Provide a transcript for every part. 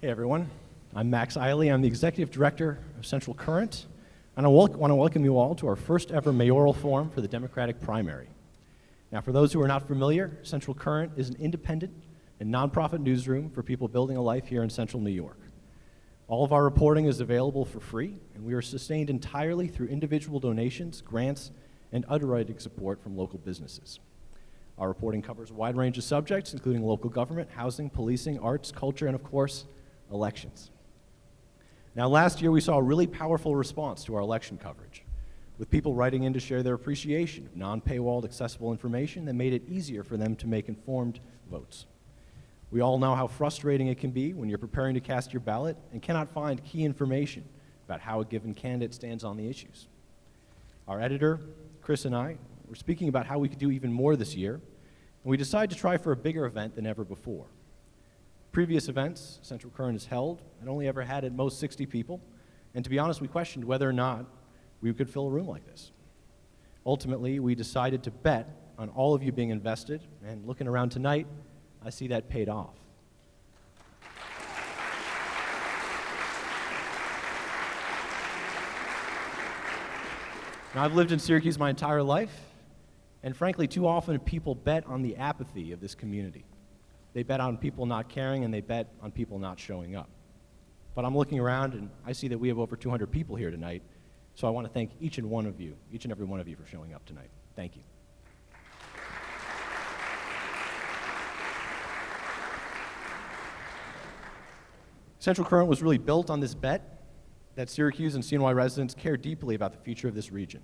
Hey everyone, I'm Max Eiley. I'm the Executive Director of Central Current, and I want to welcome you all to our first ever mayoral forum for the Democratic Primary. Now, for those who are not familiar, Central Current is an independent and nonprofit newsroom for people building a life here in Central New York. All of our reporting is available for free, and we are sustained entirely through individual donations, grants, and underwriting support from local businesses. Our reporting covers a wide range of subjects, including local government, housing, policing, arts, culture, and of course, elections. Now, last year we saw a really powerful response to our election coverage, with people writing in to share their appreciation of non-paywalled accessible information that made it easier for them to make informed votes. We all know how frustrating it can be when you're preparing to cast your ballot and cannot find key information about how a given candidate stands on the issues. Our editor, Chris, and I were speaking about how we could do even more this year, and we decided to try for a bigger event than ever before. Previous events Central Current has held had only ever had at most 60 people, and to be honest, we questioned whether or not we could fill a room like this. Ultimately, we decided to bet on all of you being invested, and looking around tonight, I see that paid off. Now, I've lived in Syracuse my entire life, and frankly, too often people bet on the apathy of this community. They bet on people not caring, and they bet on people not showing up. But I'm looking around, and I see that we have over 200 people here tonight, so I want to thank each and every one of you for showing up tonight. Thank you. Central Current was really built on this bet that Syracuse and CNY residents care deeply about the future of this region.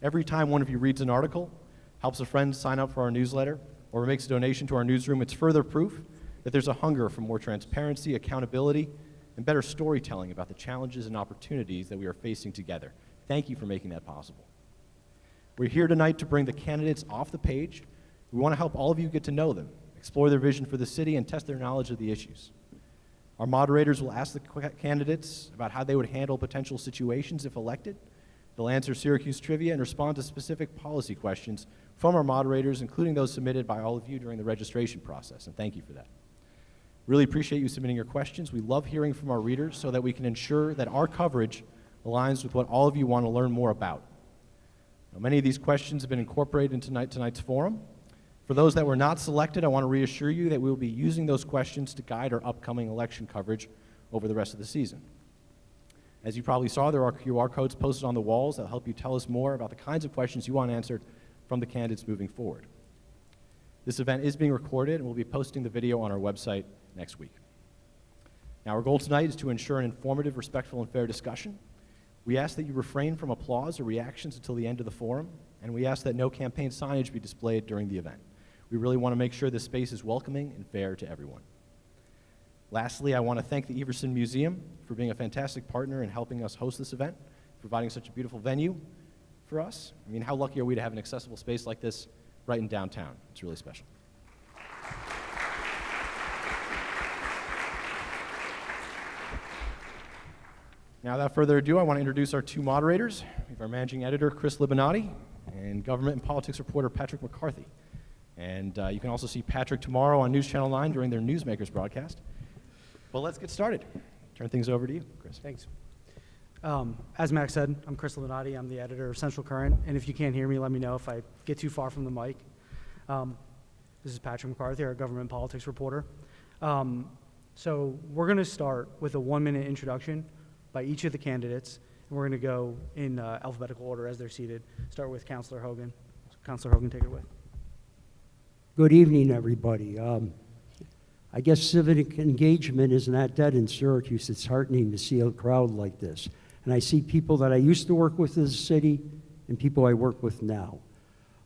Every time one of you reads an article, helps a friend sign up for our newsletter, or makes a donation to our newsroom, it's further proof that there's a hunger for more transparency, accountability, and better storytelling about the challenges and opportunities that we are facing together. Thank you for making that possible. We're here tonight to bring the candidates off the page. We want to help all of you get to know them, explore their vision for the city, and test their knowledge of the issues. Our moderators will ask the candidates about how they would handle potential situations if elected. They'll answer Syracuse trivia and respond to specific policy questions from our moderators, including those submitted by all of you during the registration process, and thank you for that. Really appreciate you submitting your questions. We love hearing from our readers so that we can ensure that our coverage aligns with what all of you want to learn more about. Now, many of these questions have been incorporated into tonight's forum. For those that were not selected, I want to reassure you that we will be using those questions to guide our upcoming election coverage over the rest of the season. As you probably saw, there are QR codes posted on the walls that help you tell us more about the kinds of questions you want answered from the candidates moving forward. This event is being recorded, and we'll be posting the video on our website next week. Now, our goal tonight is to ensure an informative, respectful, and fair discussion. We ask that you refrain from applause or reactions until the end of the forum, and we ask that no campaign signage be displayed during the event. We really want to make sure this space is welcoming and fair to everyone. Lastly, I want to thank the Everson Museum for being a fantastic partner in helping us host this event, providing such a beautiful venue for us. I mean, how lucky are we to have an accessible space like this right in downtown? It's really special. Now, without further ado, I want to introduce our two moderators. We have our managing editor, Chris Libinati, and government and politics reporter, Patrick McCarthy. And you can also see Patrick tomorrow on News Channel 9 during their Newsmakers broadcast. Well, let's get started. Turn things over to you, Chris. Thanks. As Max said, I'm Chris Libinati. I'm the editor of Central Current. And if you can't hear me, let me know if I get too far from the mic. This is Patrick McCarthy, our government and politics reporter. So we're going to start with a 1-minute introduction by each of the candidates. And we're going to go in alphabetical order as they're seated. Start with Councilor Hogan. Councilor Hogan, take it away. Good evening, everybody. I guess civic engagement is not dead in Syracuse. It's heartening to see a crowd like this. And I see people that I used to work with in the city and people I work with now.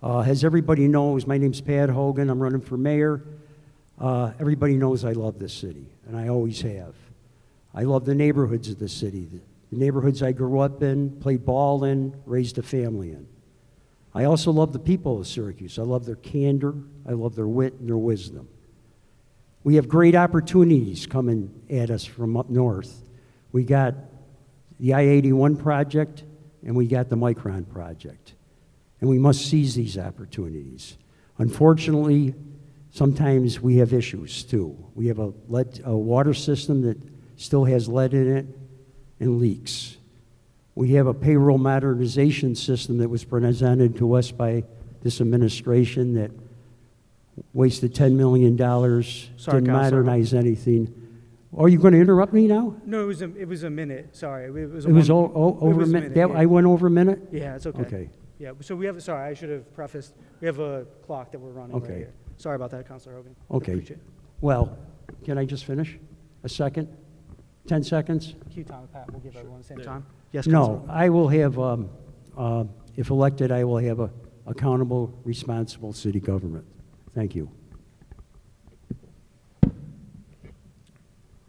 As everybody knows, my name's Pat Hogan. I'm running for mayor. Everybody knows I love this city, and I always have. I love the neighborhoods of the city, the neighborhoods I grew up in, played ball in, raised a family in. I also love the people of Syracuse. I love their candor. I love their wit and their wisdom. We have great opportunities coming at us from up north. We got the I-81 project, and we got the Micron project. And we must seize these opportunities. Unfortunately, sometimes we have issues, too. We have a water system that still has lead in it and leaks. We have a payroll modernization system that was presented to us by this administration that wasted $10 million, didn't Counselor. modernize anything. Are you going to interrupt me now? No, it was a minute, sorry. It was, It was one- over was a a minute? minute, yeah. I went over a minute? Yeah, it's okay. Okay. Yeah, so we have, sorry, I should have prefaced, we have a clock that we're running right Okay. here. Sorry about that, Counselor Hogan. Okay. Appreciate it. Well, can I just finish? A second? 10 seconds? Cue time, Pat, we'll give everyone the same time. Yes, Counselor. No, I will have, if elected, I will have a accountable, responsible city government. Thank you.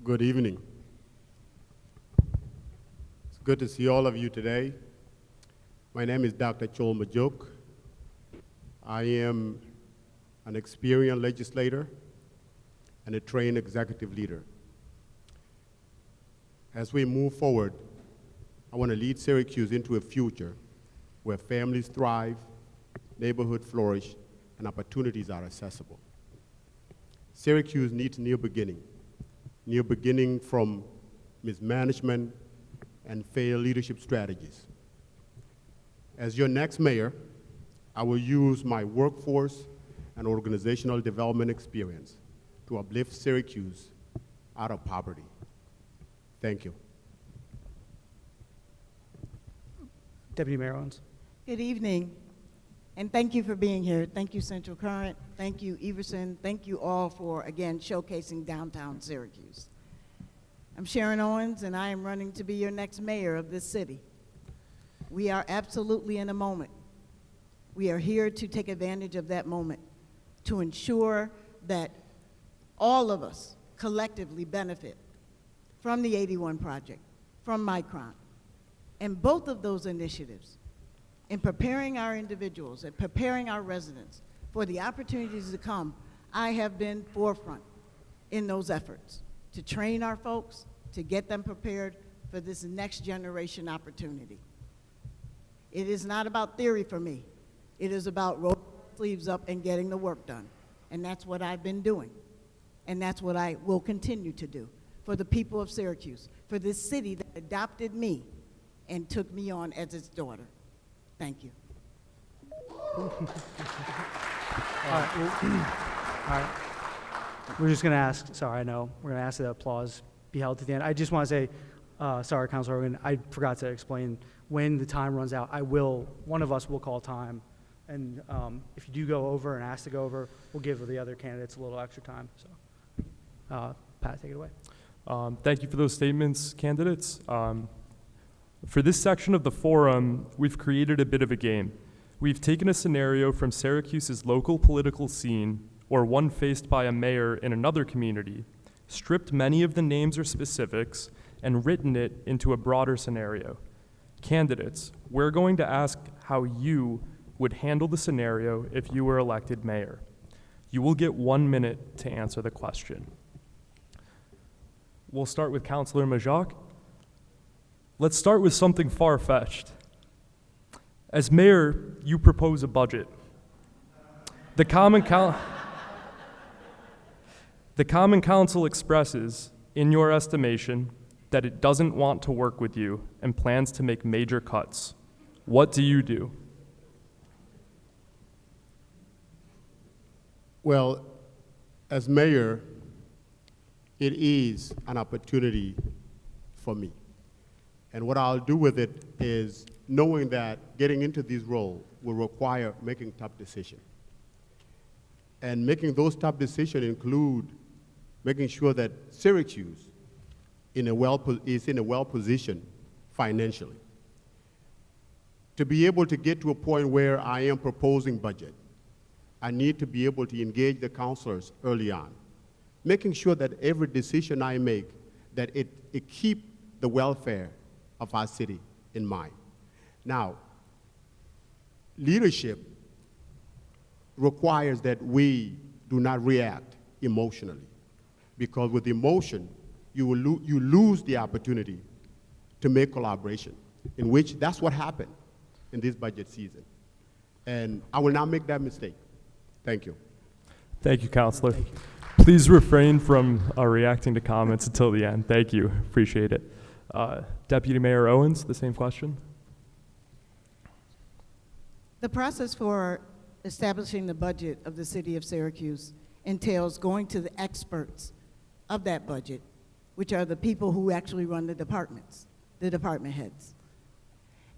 Good evening. It's good to see all of you today. My name is Dr. Chol Majok. I am an experienced legislator and a trained executive leader. As we move forward, I want to lead Syracuse into a future where families thrive, neighborhoods flourish, and opportunities are accessible. Syracuse needs new beginning from mismanagement and failed leadership strategies. As your next mayor, I will use my workforce and organizational development experience to uplift Syracuse out of poverty. Thank you. Deputy Mayor Owens. Good evening, and thank you for being here. Thank you, Central Current. Thank you, Everson. Thank you all for, again, showcasing downtown Syracuse. I'm Sharon Owens, and I am running to be your next mayor of this city. We are absolutely in a moment. We are here to take advantage of that moment, to ensure that all of us collectively benefit from the 81 project, from Micron, and both of those initiatives in preparing our individuals and preparing our residents for the opportunities to come. I have been forefront in those efforts to train our folks, to get them prepared for this next generation opportunity. It is not about theory for me. It is about rolling our sleeves up and getting the work done. And that's what I've been doing. And that's what I will continue to do for the people of Syracuse, for this city that adopted me and took me on as its daughter. Thank you. All right. We're just going to ask, sorry, I know, we're going to ask that applause be held to the end. I just want to say, sorry, Councilor Hogan, I forgot to explain, when the time runs out, one of us will call time. And if you do go over and ask to go over, we'll give the other candidates a little extra time. So, Pat, take it away. Thank you for those statements, candidates. For this section of the forum, we've created a bit of a game. We've taken a scenario from Syracuse's local political scene, or one faced by a mayor in another community, stripped many of the names or specifics, and written it into a broader scenario. Candidates, we're going to ask how you would handle the scenario if you were elected mayor. You will get 1 minute to answer the question. We'll start with Councilor Majok. Let's start with something far-fetched. As mayor, you propose a budget. The Common Council expresses, in your estimation, that it doesn't want to work with you and plans to make major cuts. What do you do? Well, as mayor, it is an opportunity for me. And what I'll do with it is knowing that getting into this role will require making tough decisions. And making those tough decisions include making sure that Syracuse is in a well position financially. To be able to get to a point where I am proposing budget, I need to be able to engage the councilors early on, making sure that every decision I make, that it keep the welfare of our city in mind. Now, leadership requires that we do not react emotionally, because with emotion, you lose the opportunity to make collaboration, in which that's what happened in this budget season. And I will not make that mistake. Thank you. Thank you, Councilor. Thank you. Please refrain from reacting to comments until the end. Thank you. Appreciate it. Deputy Mayor Owens, the same question. The process for establishing the budget of the city of Syracuse entails going to the experts of that budget, which are the people who actually run the departments, the department heads.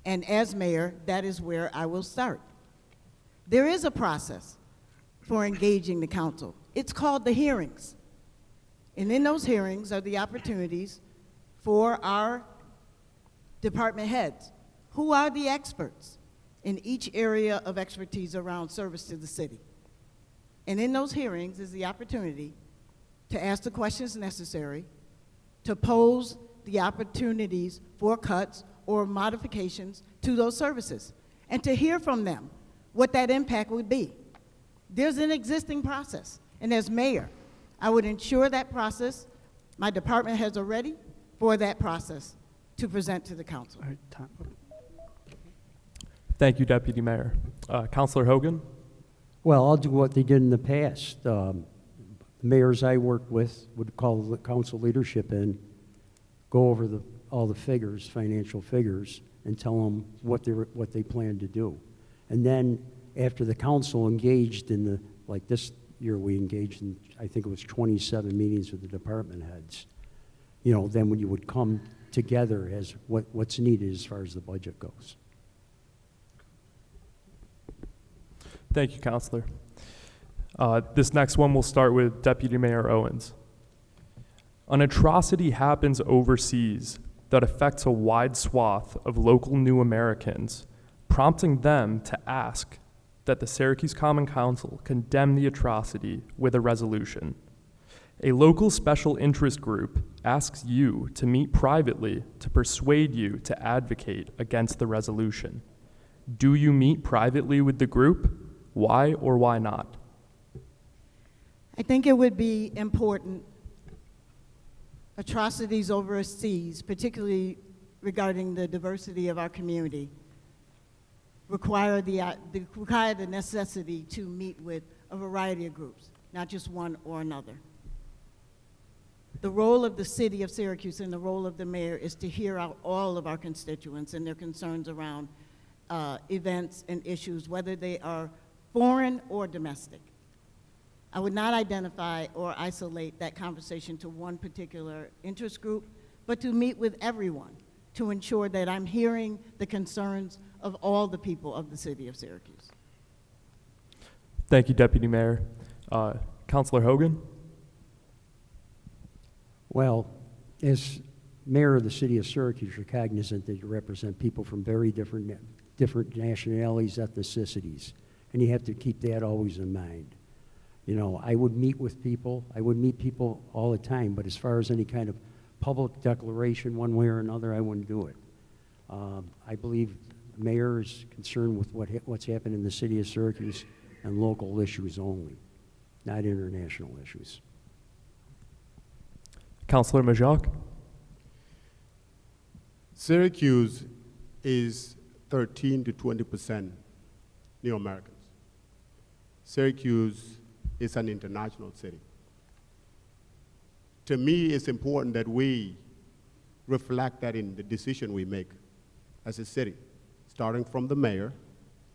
And as mayor, that is where I will start. There is a process for engaging the council. It's called the hearings. And in those hearings are the opportunities for our department heads, who are the experts in each area of expertise around service to the city. And in those hearings is the opportunity to ask the questions necessary, to pose the opportunities for cuts or modifications to those services, and to hear from them what that impact would be. There's an existing process, and as mayor, I would ensure that process, my department heads are ready for that process to present to the council. All right, time. Thank you, Deputy Mayor. Councilor Hogan? Well, I'll do what they did in the past. Mayors I worked with would call the council leadership in, go over all the figures, financial figures, and tell them what they plan to do. And then after the council engaged in like this year we engaged in, I think it was 27 meetings with the department heads, then when you would come together as what's needed as far as the budget goes. Thank you, Councilor. This next one will start with Deputy Mayor Owens. An atrocity happens overseas that affects a wide swath of local new Americans, prompting them to ask that the Syracuse Common Council condemn the atrocity with a resolution. A local special interest group asks you to meet privately to persuade you to advocate against the resolution. Do you meet privately with the group? Why or why not? I think it would be important. Atrocities overseas, particularly regarding the diversity of our community, require the necessity to meet with a variety of groups, not just one or another. The role of the city of Syracuse and the role of the mayor is to hear out all of our constituents and their concerns around events and issues, whether they are foreign or domestic. I would not identify or isolate that conversation to one particular interest group, but to meet with everyone to ensure that I'm hearing the concerns of all the people of the city of Syracuse. Thank you, Deputy Mayor. Councilor Hogan? Well, as mayor of the city of Syracuse, you're cognizant that you represent people from very different nationalities, ethnicities, and you have to keep that always in mind. I would meet with people. I would meet people all the time, but as far as any kind of public declaration one way or another, I wouldn't do it. I believe the mayor is concerned with what's happened in the city of Syracuse and local issues only, not international issues. Councilor Majok? Syracuse is 13 to 20% New Americans. Syracuse is an international city. To me, it's important that we reflect that in the decision we make as a city, starting from the mayor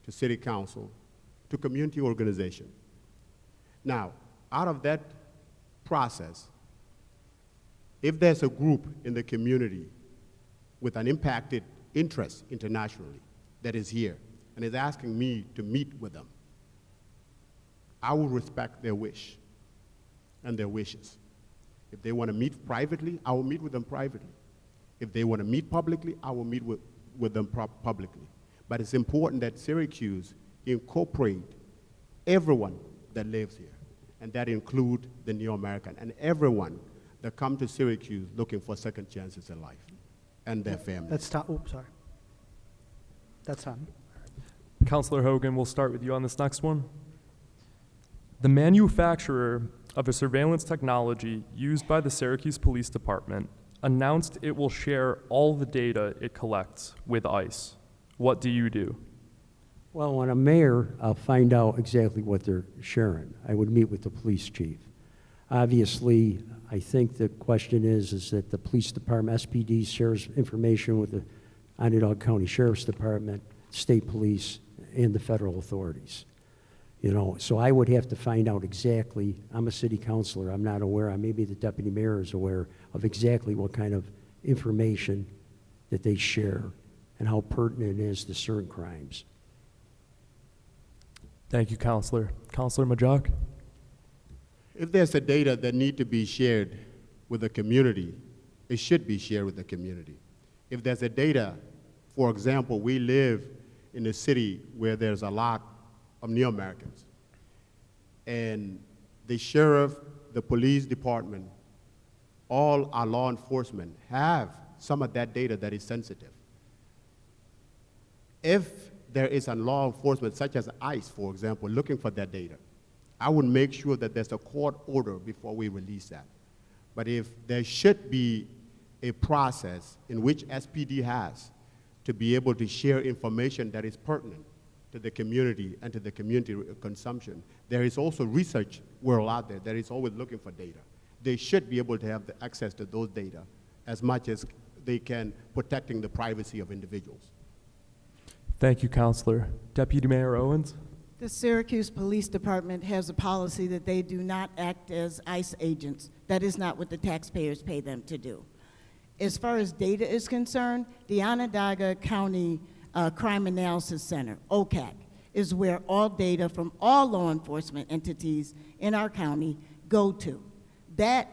to city council to community organization. Now, out of that process, if there's a group in the community with an impacted interest internationally that is here and is asking me to meet with them, I will respect their wish and their wishes. If they want to meet privately, I will meet with them privately. If they want to meet publicly, I will meet with them publicly. But it's important that Syracuse incorporate everyone that lives here, and that include the New American and everyone that come to Syracuse looking for second chances in life and their families. That's time. Oops, sorry. That's time. Councilor Hogan, we'll start with you on this next one. The manufacturer of a surveillance technology used by the Syracuse Police Department announced it will share all the data it collects with ICE. What do you do? Well, when I'm mayor, I'll find out exactly what they're sharing. I would meet with the police chief. Obviously, I think the question is that the police department, SPD, shares information with the Onondaga County Sheriff's Department, state police, and the federal authorities. You know, so I would have to find out exactly. I'm a city councilor. I'm not aware. Maybe the deputy mayor is aware of exactly what kind of information that they share and how pertinent it is to certain crimes. Thank you, Counselor. Counselor Majok? If there's a data that need to be shared with the community, it should be shared with the community. If there's a data, for example, we live in a city where there's a lot of New Americans, and the sheriff, the police department, all our law enforcement have some of that data that is sensitive. If there is a law enforcement, such as ICE, for example, looking for that data, I would make sure that there's a court order before we release that. But if there should be a process in which SPD has to be able to share information that is pertinent to the community and to the community consumption, there is also research world out there that is always looking for data. They should be able to have the access to those data as much as they can, protecting the privacy of individuals. Thank you, Counselor. Deputy Mayor Owens? The Syracuse Police Department has a policy that they do not act as ICE agents. That is not what the taxpayers pay them to do. As far as data is concerned, the Onondaga County Crime Analysis Center, OCAC, is where all data from all law enforcement entities in our county go to. That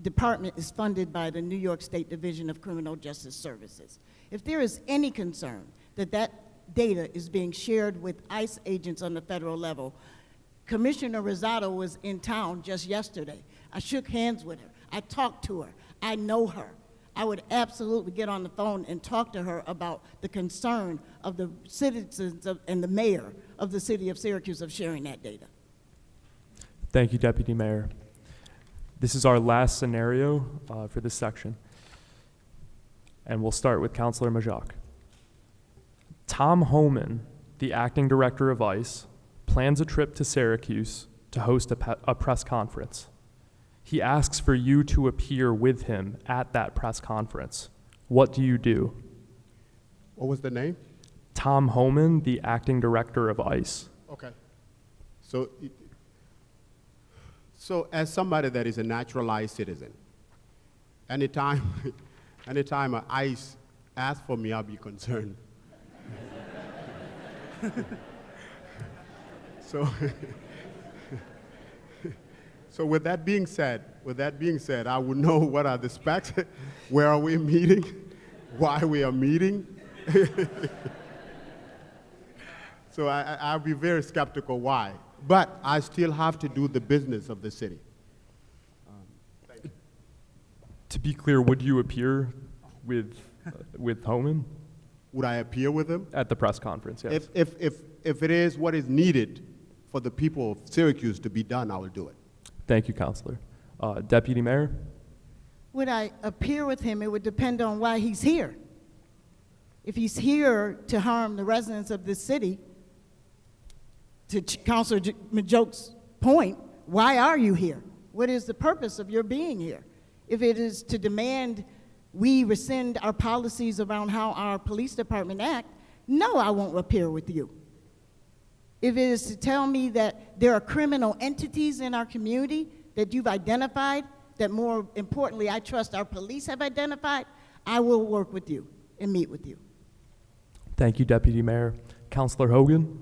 department is funded by the New York State Division of Criminal Justice Services. If there is any concern that that data is being shared with ICE agents on the federal level, Commissioner Rosado was in town just yesterday. I shook hands with her. I talked to her. I know her. I would absolutely get on the phone and talk to her about the concern of the citizens and the mayor of the city of Syracuse of sharing that data. Thank you, Deputy Mayor. This is our last scenario for this section. And we'll start with Counselor Majok. Tom Homan, the acting director of ICE, plans a trip to Syracuse to host a press conference. He asks for you to appear with him at that press conference. What do you do? What was the name? Tom Homan, the acting director of ICE. Okay. So as somebody that is a naturalized citizen, anytime an ICE asks for me, I'll be concerned. So with that being said, I would know what are the specs, where are we meeting, why we are meeting. So I'll be very skeptical why, but I still have to do the business of the city. Thank you. To be clear, would you appear with Homan? Would I appear with him? At the press conference, yes. If it is what is needed for the people of Syracuse to be done, I will do it. Thank you, Counselor. Deputy Mayor? Would I appear with him? It would depend on why he's here. If he's here to harm the residents of this city, to Councilor Majok's point, why are you here? What is the purpose of your being here? If it is to demand we rescind our policies around how our police department act, no, I won't appear with you. If it is to tell me that there are criminal entities in our community that you've identified, that more importantly, I trust our police have identified, I will work with you and meet with you. Thank you, Deputy Mayor. Counselor Hogan?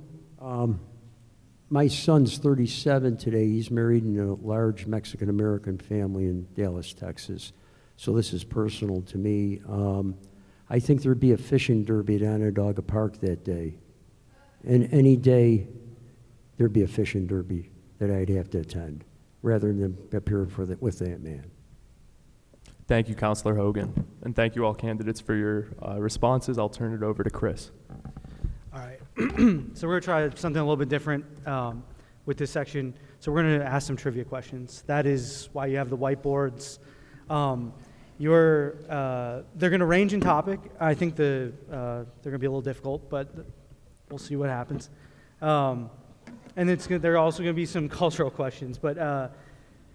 My son's 37 today. He's married in a large Mexican-American family in Dallas, Texas. So this is personal to me. I think there'd be a fishing derby at Onondaga Park that day. And any day, there'd be a fishing derby that I'd have to attend, rather than appear with that man. Thank you, Counselor Hogan. And thank you all candidates for your responses. I'll turn it over to Chris. All right. So we're going to try something a little bit different with this section. So we're going to ask some trivia questions. That is why you have the whiteboards. They're going to range in topic. I think they're going to be a little difficult, but we'll see what happens. And there are also going to be some cultural questions. But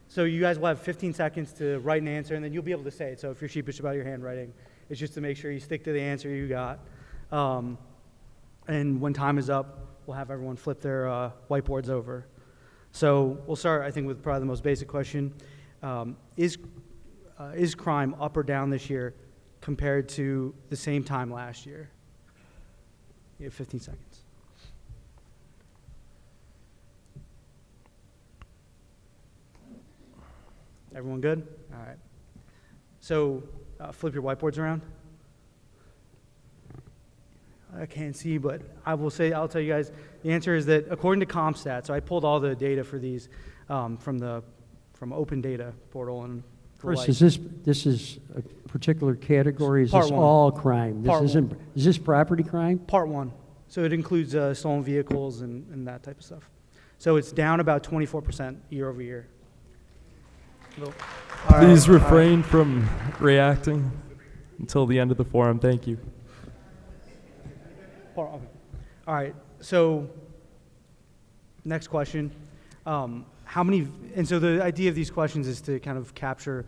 So you guys will have 15 seconds to write an answer, and then you'll be able to say it. So if you're sheepish about your handwriting, it's just to make sure you stick to the answer you got. And when time is up, we'll have everyone flip their whiteboards over. So we'll start, I think, with probably the most basic question. Is crime up or down this year compared to the same time last year? You have 15 seconds. Everyone good? All right. So flip your whiteboards around. I can't see, but I'll tell you guys, the answer is that according to CompStat, so I pulled all the data for these from Open Data portal and the Chris, like. this is a particular category? Is Part this one. all crime? Part Is this property crime? Part one. So it includes stolen vehicles and that type of stuff. So it's down about 24% year over year. All right, Please all right. refrain from reacting until the end of the forum. Thank you. Okay. All right. So next question. How many, and so the idea of these questions is to kind of capture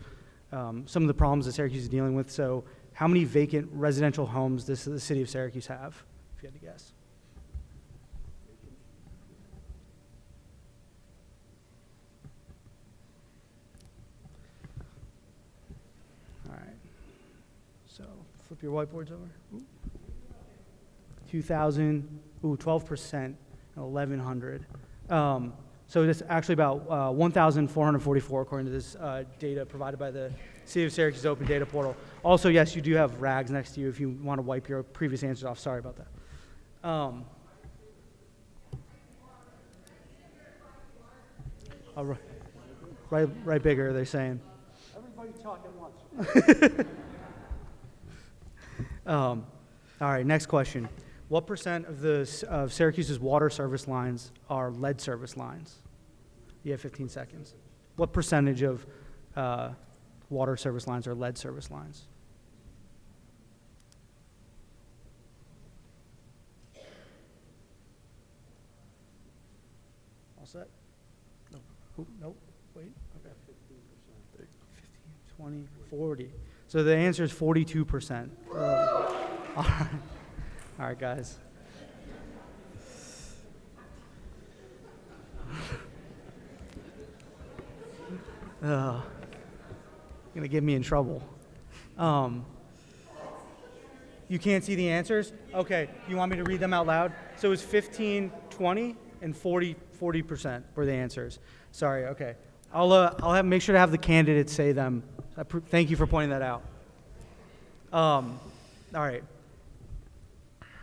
some of the problems that Syracuse is dealing with. So how many vacant residential homes does the city of Syracuse have, if you had to guess? All right. So flip your whiteboards over. 2,000, 12%, 1,100. So it's actually about 1,444 according to this data provided by the City of Syracuse Open Data Portal. Also, yes, you do have rags next to you if you want to wipe your previous answers off. Sorry about that. Right bigger, they're saying. Everybody talk at once. All right, next question. What percent of Syracuse's water service lines are lead service lines? You have 15 seconds. What percentage of water service lines are lead service lines? All set? No. Nope. Wait. Okay. 15%. 15, 20, 40. So the answer is 42%. All right, guys. Gonna get me in trouble. You can't see the answers? Okay, you want me to read them out loud? So it's 15, 20, and 40% were the answers. Sorry, okay. I'll make sure to have the candidates say them. Thank you for pointing that out. All right.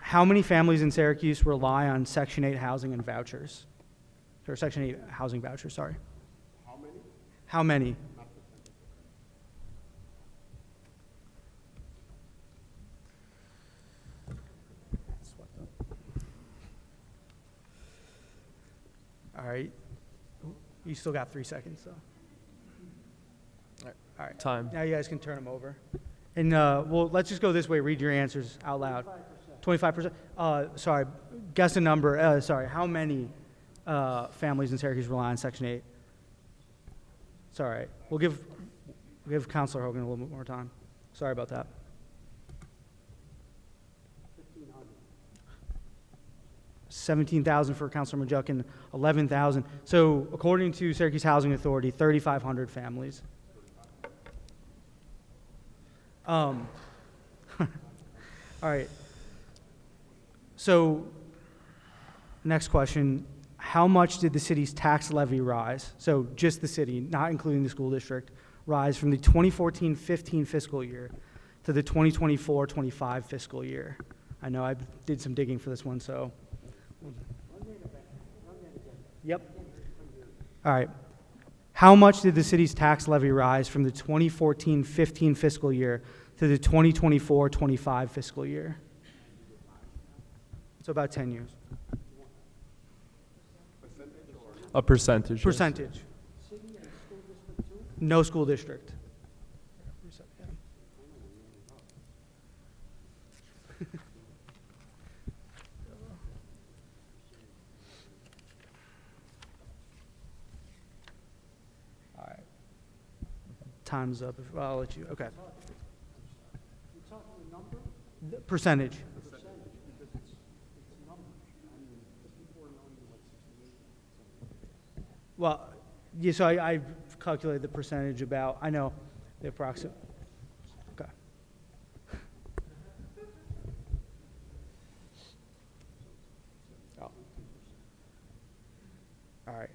How many families in Syracuse rely on Section 8 housing and vouchers? Or Section 8 housing vouchers, sorry. How many? How many? All right. You still got 3 seconds, so. All right. Time. Now you guys can turn them over. And, well, let's just go this way. Read your answers out loud. 25%. Sorry. Guess a number. Sorry. How many families in Syracuse rely on Section 8? It's all right. We'll give Counselor Hogan a little bit more time. Sorry about that. 17,000 for Counselor Majok and 11,000. So according to Syracuse Housing Authority, 3,500 families. All right. So next question, how much did the city's tax levy rise? So just the city, not including the school district, rise from the 2014-15 fiscal year to the 2024-25 fiscal year? I know I did some digging for this one, so. Yep. All right. How much did the city's tax levy rise from the 2014-15 fiscal year to the 2024-25 fiscal year? So about 10 years. A percentage. yes. Percentage. No school district. All right. Time's up. I'll let you. Okay. The percentage. Well, yeah, so I calculated the percentage about, I know the approximate. Okay. Oh. All right.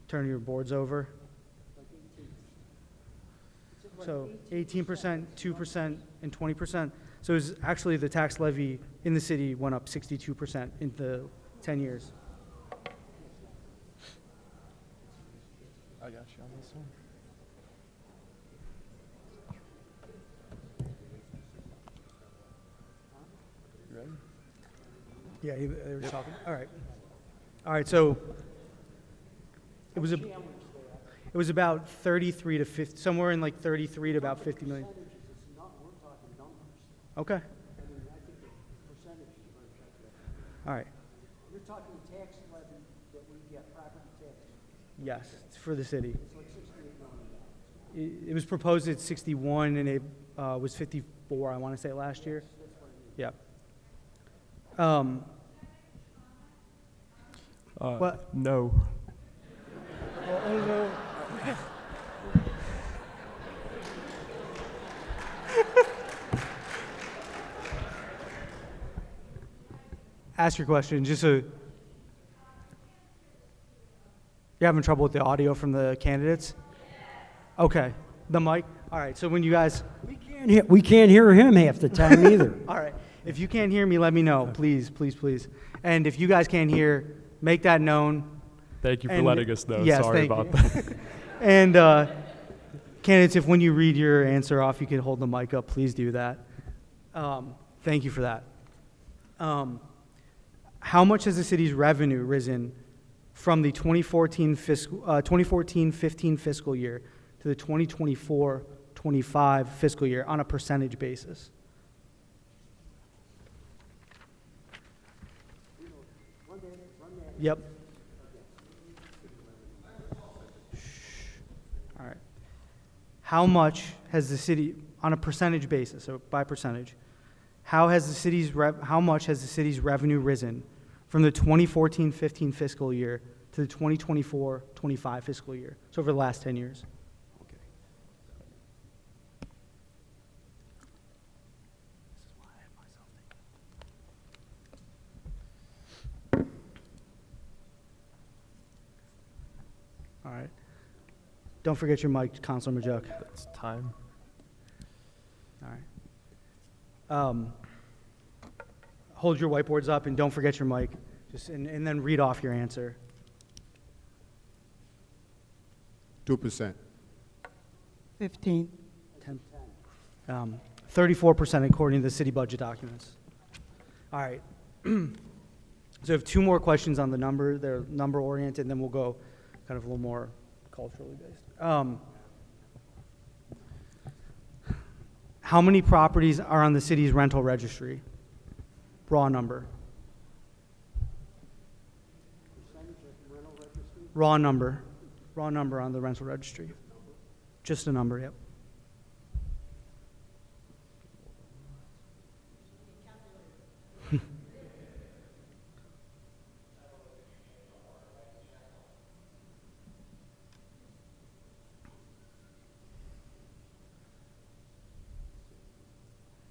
Turn your boards over. So 18%, 2%, and 20%. So it's actually the tax levy in the city went up 62% in the 10 years. I got you on this one. You ready? Yeah, they were talking. All right. All right, so it was about 33 to 50, somewhere in like 33 to about 50 million. Okay. All right. You're talking tax levy that we get, property tax. Yes, it's for the city. It was proposed at 61 and it was 54, I want to say, last year. Yeah. What? No. No. Ask your question, just so you're having trouble with the audio from the candidates? Okay, the mic? All right, so when you guys, We can't hear him half the time either. all right, if you can't hear me, let me know, please, please, please. And if you guys can't hear, make that known. Thank you for And- letting us know. yes, Sorry thank about you. that. And candidates, if when you read your answer off, you could hold the mic up, please do that. Thank you for that. How much has the city's revenue risen from the 2014-15 fiscal year to the 2024-25 fiscal year on a percentage basis? Yep. All right. How much has the city, on a percentage basis, so by percentage, how much has the city's revenue risen from the 2014-15 fiscal year to the 2024-25 fiscal year? So over the last 10 years. All right. Don't forget your mic, Councilor Majok. That's time. All right. Hold your whiteboards up and don't forget your mic. And then read off your answer. 2%. 15. 34% according to the city budget documents. All right. So I have two more questions on the number. They're number oriented, and then we'll go kind of a little more culturally based. How many properties are on the city's rental registry? Raw number. Raw number. Raw number on the rental registry. Just a number, yep.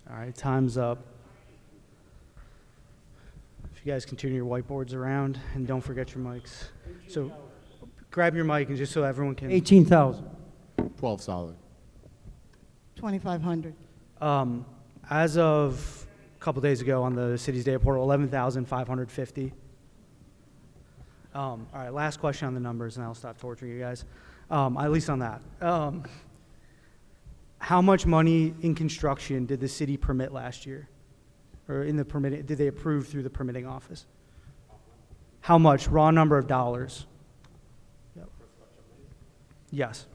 All right, time's up. If you guys can turn your whiteboards around and don't forget your mics. So grab your mic and just so everyone can. 18,000. 12 solid. 2,500. As of a couple days ago on the city's data portal, 11,550. All right, last question on the numbers, and I'll stop torturing you guys. At least on that. How much money in construction did the city permit last year? Or in the permitting, did they approve through the permitting office? How much? Raw number of dollars. Yep. Yes.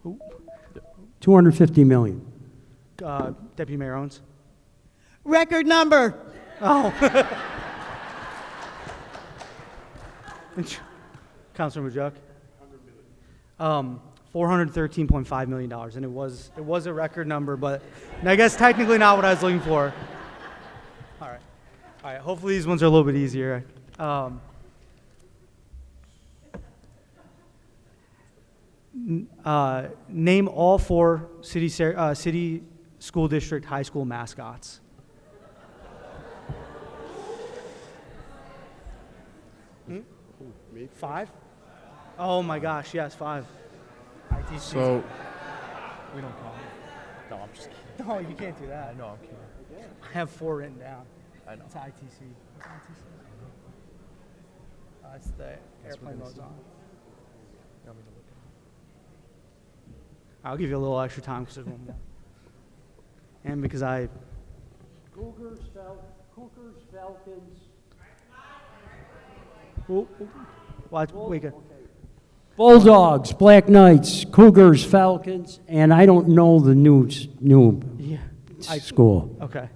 Ooh. 250 million. Deputy Mayor Owens. Record number. Oh. Councilor Majok. $413.5 million, and it was a record number, but I guess technically not what I was looking for. All right. Hopefully these ones are a little bit easier. Name all 4 city school district high school mascots. Me? 5? Oh my gosh, yes, 5. ITC. So, We don't call it. No, I'm just kidding. No, you can't do that. No, I'm kidding. I have 4 written down. I know. It's ITC. What's ITC? It's the airplane mode's on. You want me to look I'll give you a little extra time because there's one more. And because Cougars, Falcons. Wait, good. Bulldogs, Black Knights, Cougars, Falcons, and I don't know the new Yeah. school. Okay.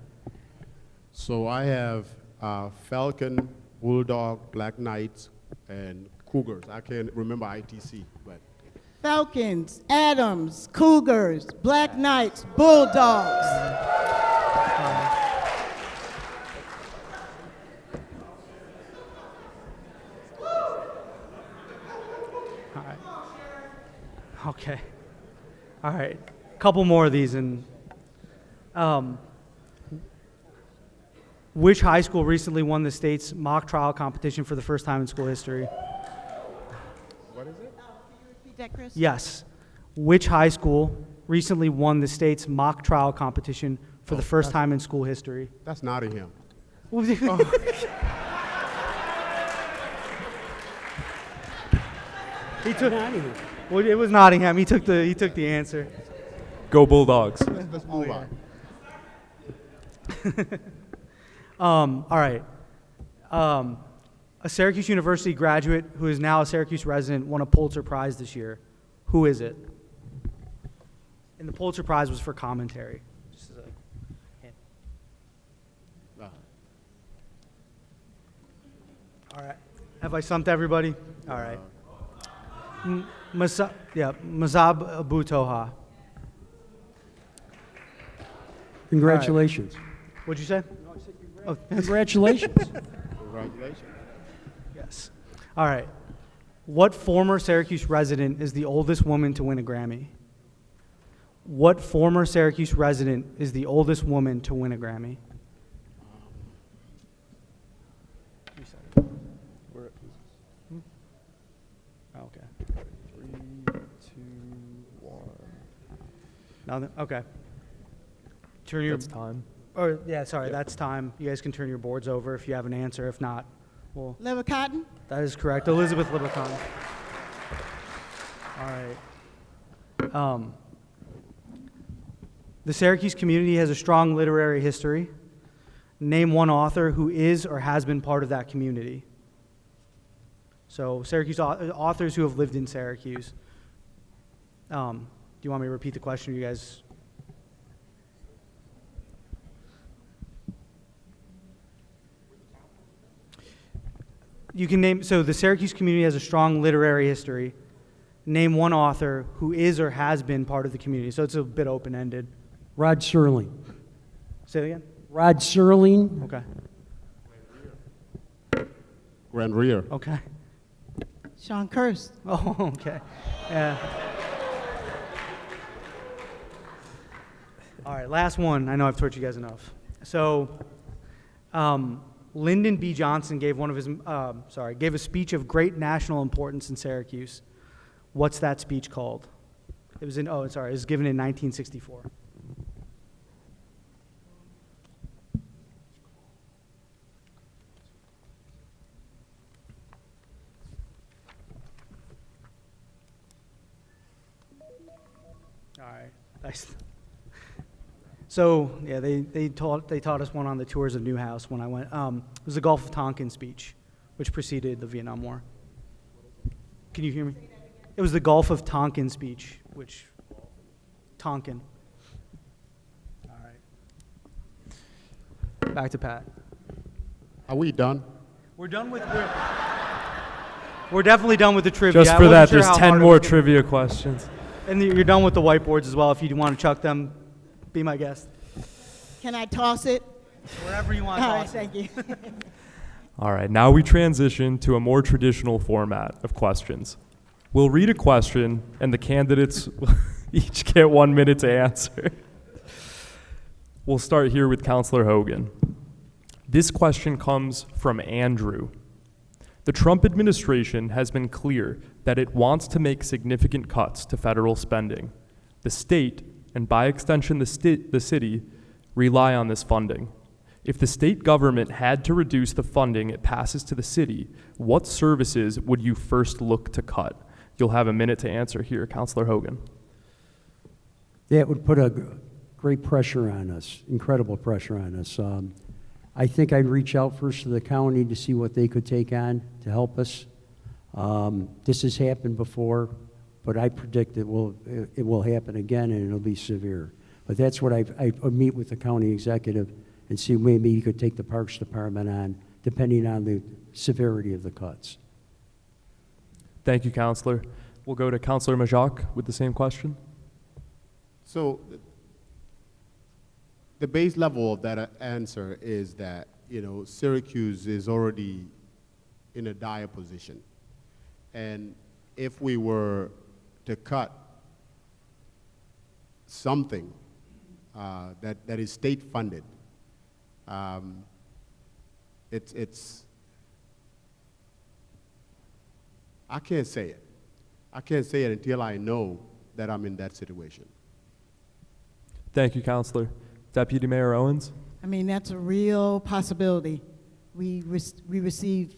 so I have Falcon, Bulldog, Black Knights, and Cougars. I can't remember ITC, but Falcons, Adams, Cougars, Black Knights, Bulldogs. All right. Okay. All right. Couple more of these, and which high school recently won the state's mock trial competition for the first time in school history? what is it? Repeat that, Chris? Yes. Which high school recently won the state's mock trial competition for the first time in school history? That's Nottingham. He took. Well, it was Nottingham. He took the answer. Go Bulldogs. Let's move on. All right. A Syracuse University graduate who is now a Syracuse resident won a Pulitzer Prize this year. Who is it? And the Pulitzer Prize was for commentary. Just as a hint. All right. Have I stumped everybody? All right. Mazab Abu Toha. Congratulations. What'd you say? Oh, Congratulations. Congratulations. yes. All right. What former Syracuse resident is the oldest woman to win a Grammy? What former Syracuse resident is the oldest woman to win a Grammy? Okay. 3, 2, 1. Nothing? Okay. Turn your. That's time. Or yeah, sorry, that's time. You guys can turn your boards over if you have an answer. If not, well, Lever Cotton? that is correct. Elizabeth Littlecon. All right. The Syracuse community has a strong literary history. Name one author who is or has been part of that community. So Syracuse authors who have lived in Syracuse. Do you want me to repeat the question? You guys. You can name, so the Syracuse community has a strong literary history. Name one author who is or has been part of the community. So it's a bit open-ended. Rod Serling. Say it again? Rod Serling. Okay. Grand Rear. Okay. Sean Kirst. Oh, okay. Yeah. All right, last one. I know I've tortured you guys enough. So, Lyndon B. Johnson gave gave a speech of great national importance in Syracuse. What's that speech called? It was given in 1964. All right. Nice. So yeah, they taught us one on the tours of Newhouse when I went. It was the Gulf of Tonkin speech, which preceded the Vietnam War. Can you hear me? It was the Gulf of Tonkin speech, which Tonkin. Back to Pat. Are we done? We're done with. We're definitely done with the trivia. Just I for wasn't that, sure there's how 10 hard it more was gonna- trivia questions. And you're done with the whiteboards as well. If you want to chuck them, be my guest. Can I toss it? Wherever you want. All to right, toss it. thank you. All right, now we transition to a more traditional format of questions. We'll read a question, and the candidates will each get 1 minute to answer. We'll start here with Councilor Hogan. This question comes from Andrew. The Trump administration has been clear that it wants to make significant cuts to federal spending. The state, and by extension the city, rely on this funding. If the state government had to reduce the funding it passes to the city, what services would you first look to cut? You'll have a minute to answer here, Councilor Hogan. That would put a great pressure on us, incredible pressure on us. I think I'd reach out first to the county to see what they could take on to help us. This has happened before, but I predict it will happen again, and it'll be severe. But that's what I meet with the county executive and see maybe he could take the Parks Department on, depending on the severity of the cuts. Thank you, Councilor. We'll go to Councilor Majok with the same question. So the base level of that answer is that, Syracuse is already in a dire position. And if we were to cut something that is state funded, it's I can't say it. I can't say it until I know that I'm in that situation. Thank you, Councilor. Deputy Mayor Owens? I mean, that's a real possibility. We receive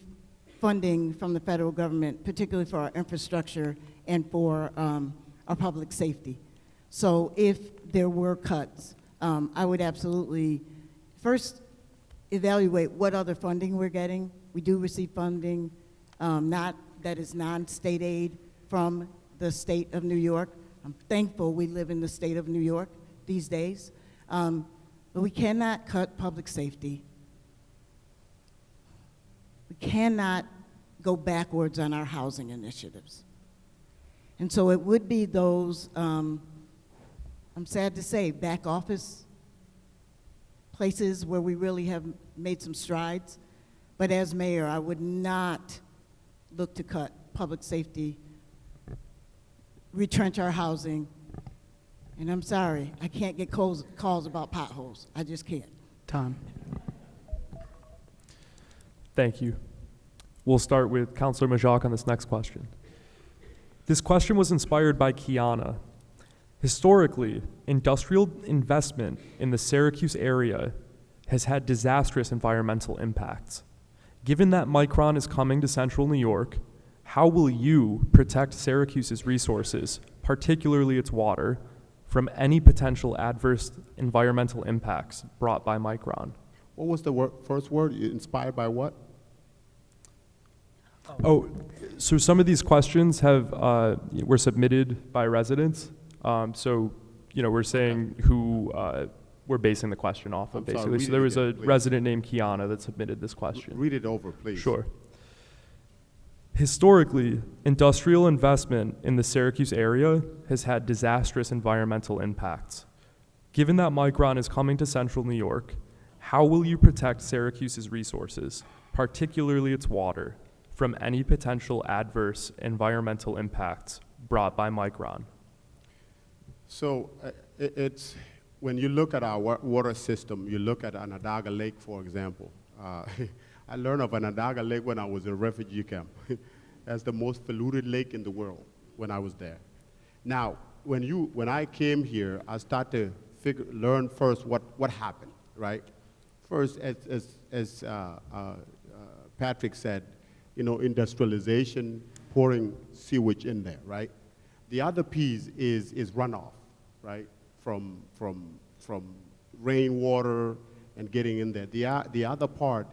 funding from the federal government, particularly for our infrastructure and for our public safety. So if there were cuts, I would absolutely first evaluate what other funding we're getting. We do receive funding, that is non-state aid from the state of New York. I'm thankful we live in the state of New York these days. But we cannot cut public safety. We cannot go backwards on our housing initiatives. And so it would be those, I'm sad to say, back office places where we really have made some strides. But as mayor, I would not look to cut public safety, retrench our housing. And I'm sorry, I can't get calls about potholes. I just can't. Time. Thank you. We'll start with Councilor Majok on this next question. This question was inspired by Kiana. Historically, industrial investment in the Syracuse area has had disastrous environmental impacts. Given that Micron is coming to central New York, how will you protect Syracuse's resources, particularly its water, from any potential adverse environmental impacts brought by Micron? What was the first word? Inspired by what? Oh, so some of these questions were submitted by residents. We're saying who we're basing the question off of, I'm sorry, basically. read So it there was again, a please. resident named Kiana that submitted this question. Read it over, please. Sure. Historically, industrial investment in the Syracuse area has had disastrous environmental impacts. Given that Micron is coming to central New York, how will you protect Syracuse's resources, particularly its water, from any potential adverse environmental impacts brought by Micron? So it's when you look at our water system, you look at Onondaga Lake, for example. I learned of Onondaga Lake when I was in a refugee camp. That's the most polluted lake in the world when I was there. Now, when I came here, I started to learn first what happened, right? First, as Patrick said, industrialization, pouring sewage in there, right? The other piece is runoff, right? From rainwater and getting in there. The other part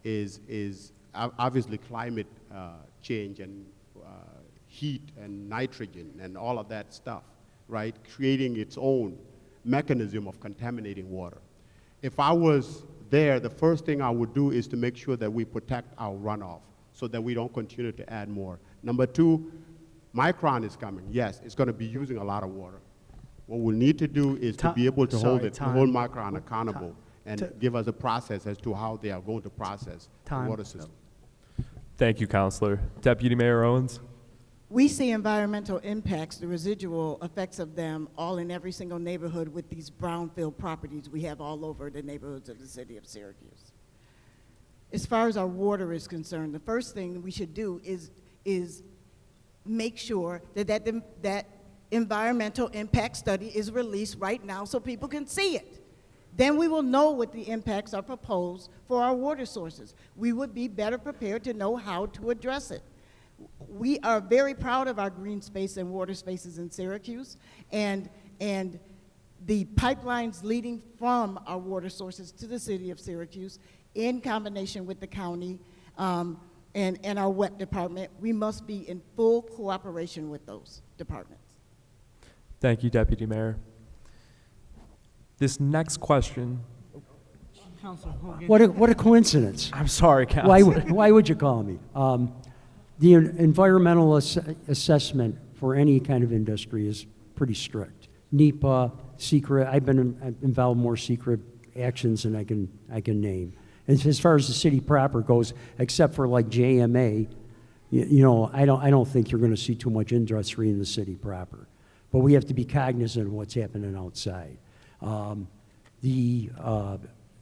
is obviously climate change and heat and nitrogen and all of that stuff, right? Creating its own mechanism of contaminating water. If I was there, the first thing I would do is to make sure that we protect our runoff so that we don't continue to add more. Number two, Micron is coming. Yes, it's going to be using a lot of water. What we'll need to do is to be able to hold Micron accountable and give us a process as to how they are going to process the water system. Thank you, Counselor. Deputy Mayor Owens. We see environmental impacts, the residual effects of them, all in every single neighborhood with these brownfield properties we have all over the neighborhoods of the city of Syracuse. As far as our water is concerned, the first thing we should do is make sure that environmental impact study is released right now so people can see it. Then we will know what the impacts are proposed for our water sources. We would be better prepared to know how to address it. We are very proud of our green space and water spaces in Syracuse, and the pipelines leading from our water sources to the city of Syracuse, in combination with the county and our WEP department, we must be in full cooperation with those departments. Thank you, Deputy Mayor. This next question. What a coincidence. I'm sorry, Counselor. Why would you call me? The environmental assessment for any kind of industry is pretty strict. NEPA, secret. I've been involved in more secret actions than I can name. And as far as the city proper goes, except for like JMA, I don't think you're going to see too much industry in the city proper. But we have to be cognizant of what's happening outside. The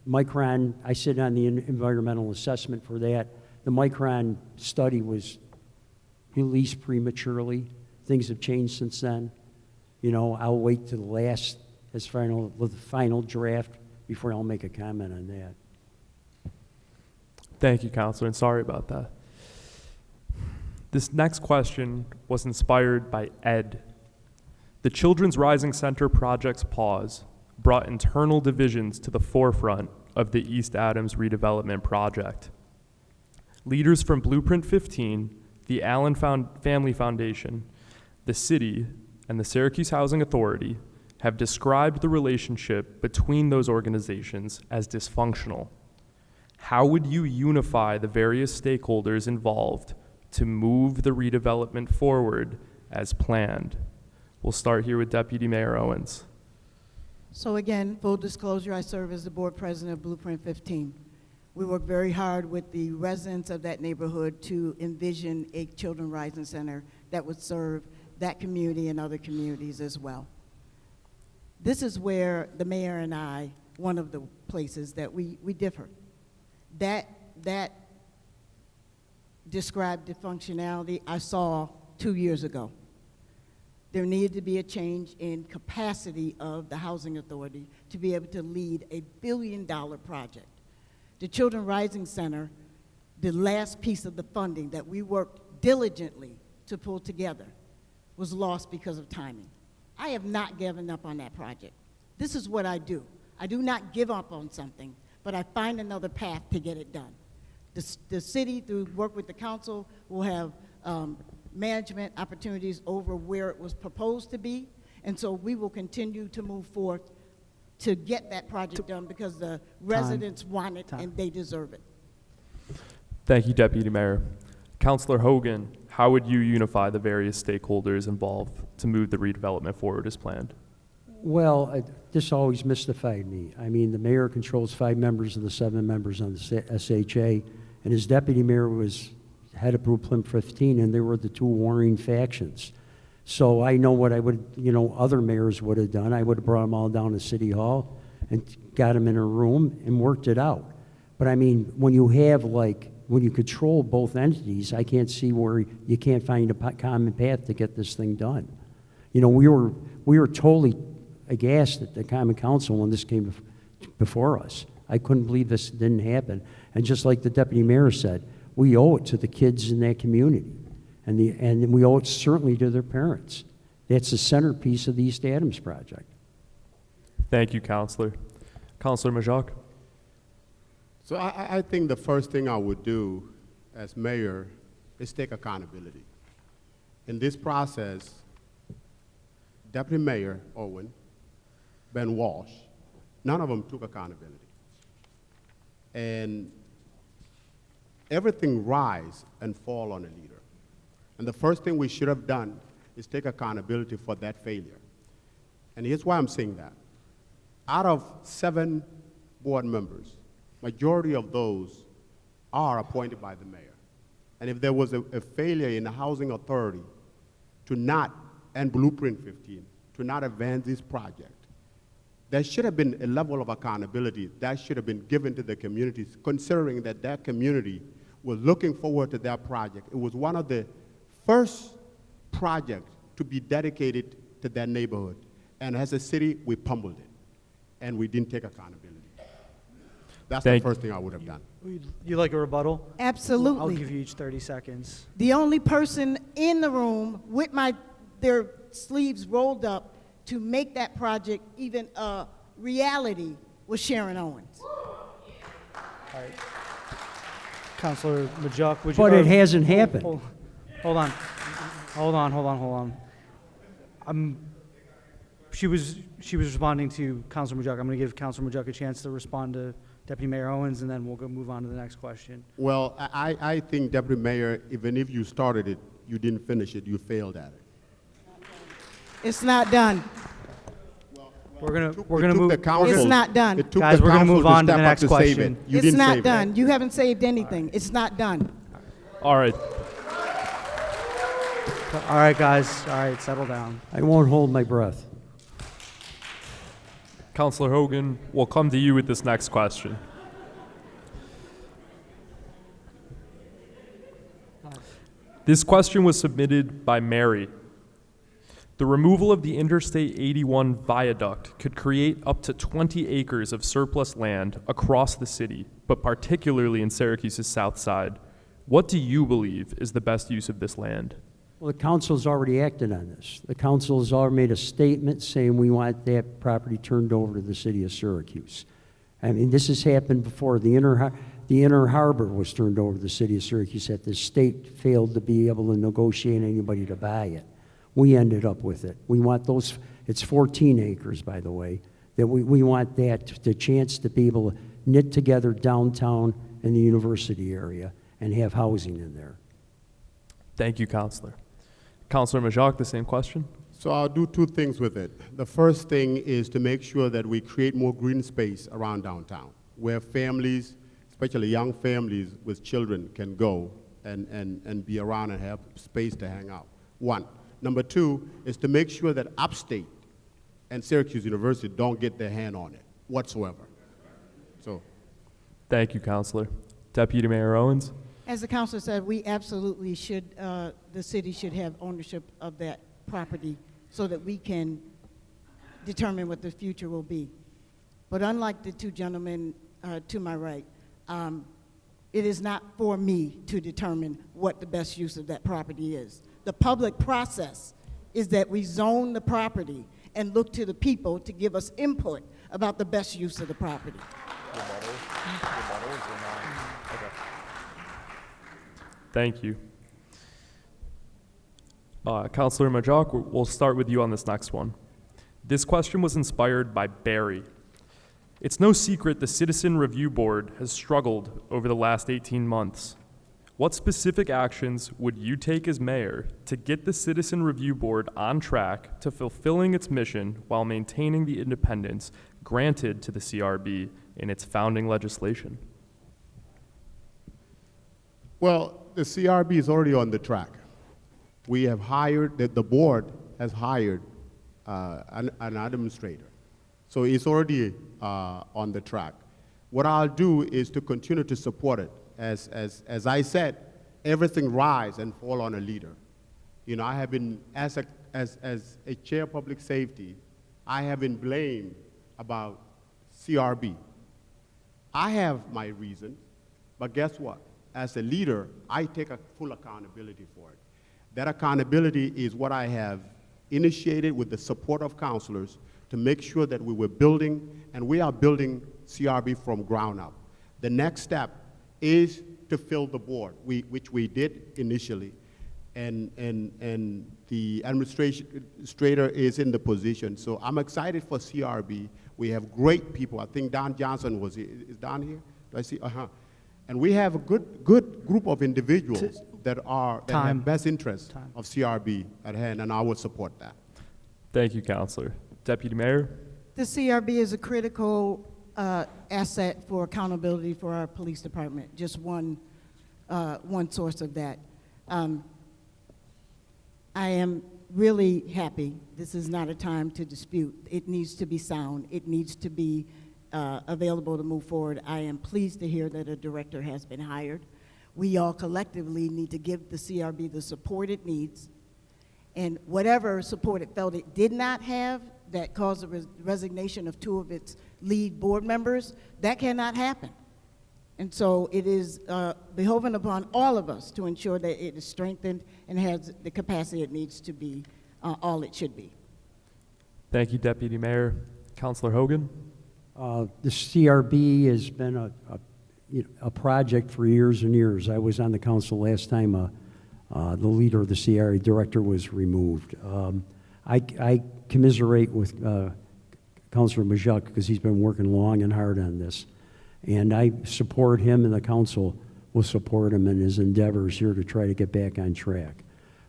Micron, I sit on the environmental assessment for that. The Micron study was released prematurely. Things have changed since then. I'll wait to the last, the final draft before I'll make a comment on that. Thank you, Counselor, and sorry about that. This next question was inspired by Ed. The Children's Rising Center project's pause brought internal divisions to the forefront of the East Adams redevelopment project. Leaders from Blueprint 15, the Allen Family Foundation, the city, and the Syracuse Housing Authority have described the relationship between those organizations as dysfunctional. How would you unify the various stakeholders involved to move the redevelopment forward as planned? We'll start here with Deputy Mayor Owens. So again, full disclosure, I serve as the board president of Blueprint 15. We work very hard with the residents of that neighborhood to envision a Children Rising Center that would serve that community and other communities as well. This is where the mayor and I, one of the places that we differ. That described the functionality I saw 2 years ago. There needed to be a change in capacity of the Housing Authority to be able to lead a $1 billion project. The Children Rising Center, the last piece of the funding that we worked diligently to pull together, was lost because of timing. I have not given up on that project. This is what I do. I do not give up on something, but I find another path to get it done. The city, through work with the council, will have management opportunities over where it was proposed to be, and so we will continue to move forth to get that project done because the residents want it and they deserve it. Thank you, Deputy Mayor. Councilor Hogan, how would you unify the various stakeholders involved to move the redevelopment forward as planned? Well, this always mystified me. I mean, the mayor controls 5 members of the 7 members on the SHA, and his deputy mayor was head of Blueprint 15, and they were the 2 warring factions. So I know what I would, other mayors would have done. I would have brought them all down to City Hall and got them in a room and worked it out. But I mean, when you control both entities, I can't see where you can't find a common path to get this thing done. We were totally aghast at the Common Council when this came before us. I couldn't believe this didn't happen. And just like the deputy mayor said, we owe it to the kids in that community, and we owe it certainly to their parents. That's the centerpiece of the East Adams project. Thank you, Councilor. Councilor Majok. So I think the first thing I would do as mayor is take accountability. In this process, Deputy Mayor Owen, Ben Walsh, none of them took accountability. And everything rise and fall on a leader. And the first thing we should have done is take accountability for that failure. And here's why I'm saying that. Out of 7 board members, majority of those are appointed by the mayor. And if there was a failure in the housing authority to not, and Blueprint 15, to not advance this project, there should have been a level of accountability that should have been given to the communities, considering that that community was looking forward to that project. It was one of the first projects to be dedicated to that neighborhood. And as a city, we pummeled it, and we didn't take accountability. That's the first thing I would have done. You like a rebuttal? Absolutely. I'll give you each 30 seconds. The only person in the room with their sleeves rolled up to make that project even a reality was Sharon Owens. All right. Councilor Majok, would you? But it hasn't happened. Hold on. She was responding to Councilor Majok. I'm going to give Councilor Majok a chance to respond to Deputy Mayor Owens, and then we'll move on to the next question. Well, I think, Deputy Mayor, even if you started it, you didn't finish it, you failed at it. It's not done. We're gonna It took move. the council- It's not done. It took Guys, the we're gonna council move on to the step up next save question. it. You It's didn't not save it. done. You haven't saved anything. It's not done. All right. All right, guys. All right, settle down. I won't hold my breath. Councilor Hogan, we'll come to you with this next question. This question was submitted by Mary. The removal of the Interstate 81 viaduct could create up to 20 acres of surplus land across the city, but particularly in Syracuse's south side. What do you believe is the best use of this land? Well, the council's already acted on this. The council's already made a statement saying we want that property turned over to the city of Syracuse. I mean, this has happened before. The inner harbor was turned over to the city of Syracuse that the state failed to be able to negotiate anybody to buy it. We ended up with it. We want those, it's 14 acres, by the way, that we want that, the chance to be able to knit together downtown and the university area and have housing in there. Thank you, Councilor. Councilor Majok, the same question. So I'll do 2 things with it. The first thing is to make sure that we create more green space around downtown, where families, especially young families with children, can go and be around and have space to hang out. 1. Number 2 is to make sure that Upstate and Syracuse University don't get their hand on it whatsoever. So, Thank you, Councilor. Deputy Mayor Owens. As the councilor said, we absolutely should, the city should have ownership of that property so that we can determine what the future will be. But unlike the 2 gentlemen to my right, it is not for me to determine what the best use of that property is. The public process is that we zone the property and look to the people to give us input about the best use of the property. Thank you. Councilor Majok, we'll start with you on this next one. This question was inspired by Barry. It's no secret the Citizen Review Board has struggled over the last 18 months. What specific actions would you take as mayor to get the Citizen Review Board on track to fulfilling its mission while maintaining the independence granted to the CRB in its founding legislation? well, the CRB is already on the track. We have hired, the board has hired an administrator. So it's already on the track. What I'll do is to continue to support it. As I said, everything rise and fall on a leader. You know, I have been, as a chair of public safety, I have been blamed about CRB. I have my reasons, but guess what? As a leader, I take a full accountability for it. That accountability is what I have initiated with the support of counselors to make sure that we were building, and we are building CRB from ground up. The next step is to fill the board, which we did initially, and the administrator is in the position. So I'm excited for CRB. We have great people. I think Don Johnson was here. Is Don here? Do I see? And we have a good group of individuals that have best interest of CRB at hand, and I would support that. Thank you, Counselor. Deputy Mayor? The CRB is a critical asset for accountability for our police department. Just one source of that. I am really happy. This is not a time to dispute. It needs to be sound. It needs to be available to move forward. I am pleased to hear that a director has been hired. We all collectively need to give the CRB the support it needs, and whatever support it felt it did not have that caused the resignation of 2 of its lead board members, that cannot happen. And so it is beholden upon all of us to ensure that it is strengthened and has the capacity it needs to be all it should be. Thank you, Deputy Mayor. Counselor Hogan? The CRB has been a project for years and years. I was on the council last time the leader of the CRB director was removed. I commiserate with Councilor Majok because he's been working long and hard on this. And I support him, and the council will support him in his endeavors here to try to get back on track.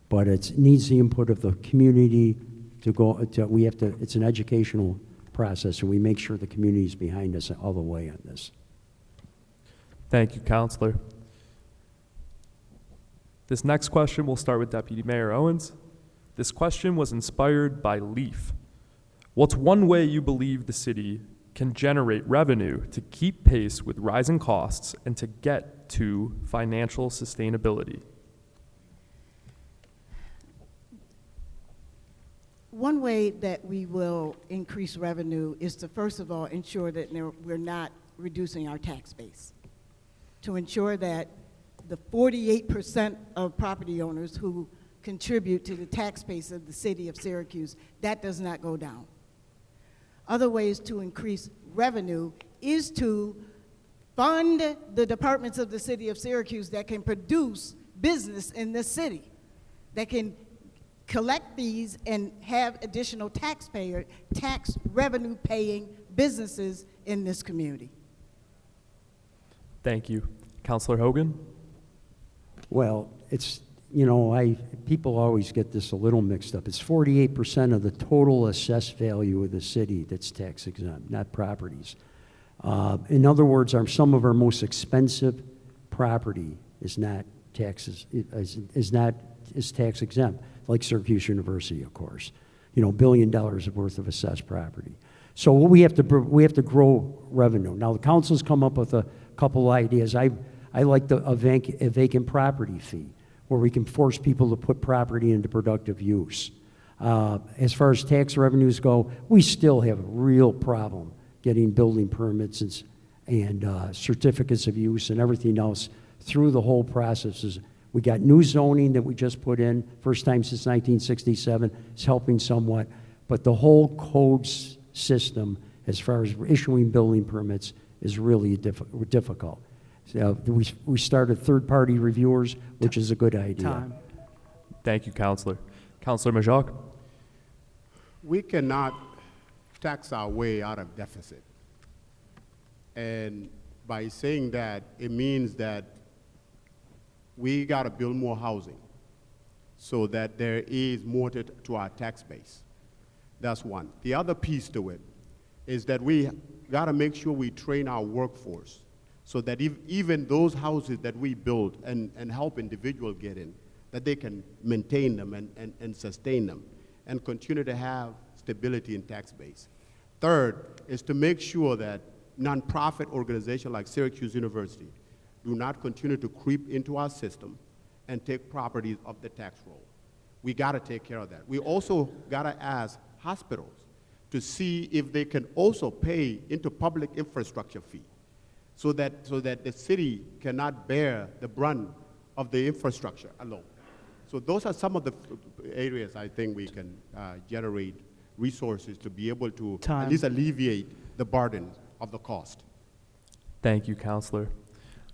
But it needs the input of the community to go, it's an educational process, and we make sure the community is behind us all the way on this. Thank you, Counselor. This next question will start with Deputy Mayor Owens. This question was inspired by LEAF. What's one way you believe the city can generate revenue to keep pace with rising costs and to get to financial sustainability? One way that we will increase revenue is to, first of all, ensure that we're not reducing our tax base. To ensure that the 48% of property owners who contribute to the tax base of the city of Syracuse, that does not go down. Other ways to increase revenue is to fund the departments of the city of Syracuse that can produce business in this city, that can collect these and have additional tax revenue paying businesses in this community. Thank you. Counselor Hogan? Well, it's, people always get this a little mixed up. It's 48% of the total assessed value of the city that's tax exempt, not properties. In other words, some of our most expensive property is not taxes, is tax exempt, like Syracuse University, of course. $1 billion worth of assessed property. So we have to grow revenue. Now the council's come up with a couple ideas. I like a vacant property fee, where we can force people to put property into productive use. As far as tax revenues go, we still have a real problem getting building permits and certificates of use and everything else through the whole process. We got new zoning that we just put in, first time since 1967. It's helping somewhat, but the whole codes system, as far as issuing building permits, is really difficult. So we started third-party reviewers, which is a good idea. Time. Thank you, Counselor. Counselor Majok? We cannot tax our way out of deficit. And by saying that, it means that we got to build more housing so that there is more to our tax base. That's one. The other piece to it is that we got to make sure we train our workforce so that even those houses that we build and help individuals get in, that they can maintain them and sustain them and continue to have stability in tax base. Third is to make sure that nonprofit organizations like Syracuse University do not continue to creep into our system and take properties of the tax roll. We got to take care of that. We also got to ask hospitals to see if they can also pay into public infrastructure fee so that the city cannot bear the brunt of the infrastructure alone. So those are some of the areas I think we can generate resources to be able to at least alleviate the burden of the cost. Thank you, Counselor.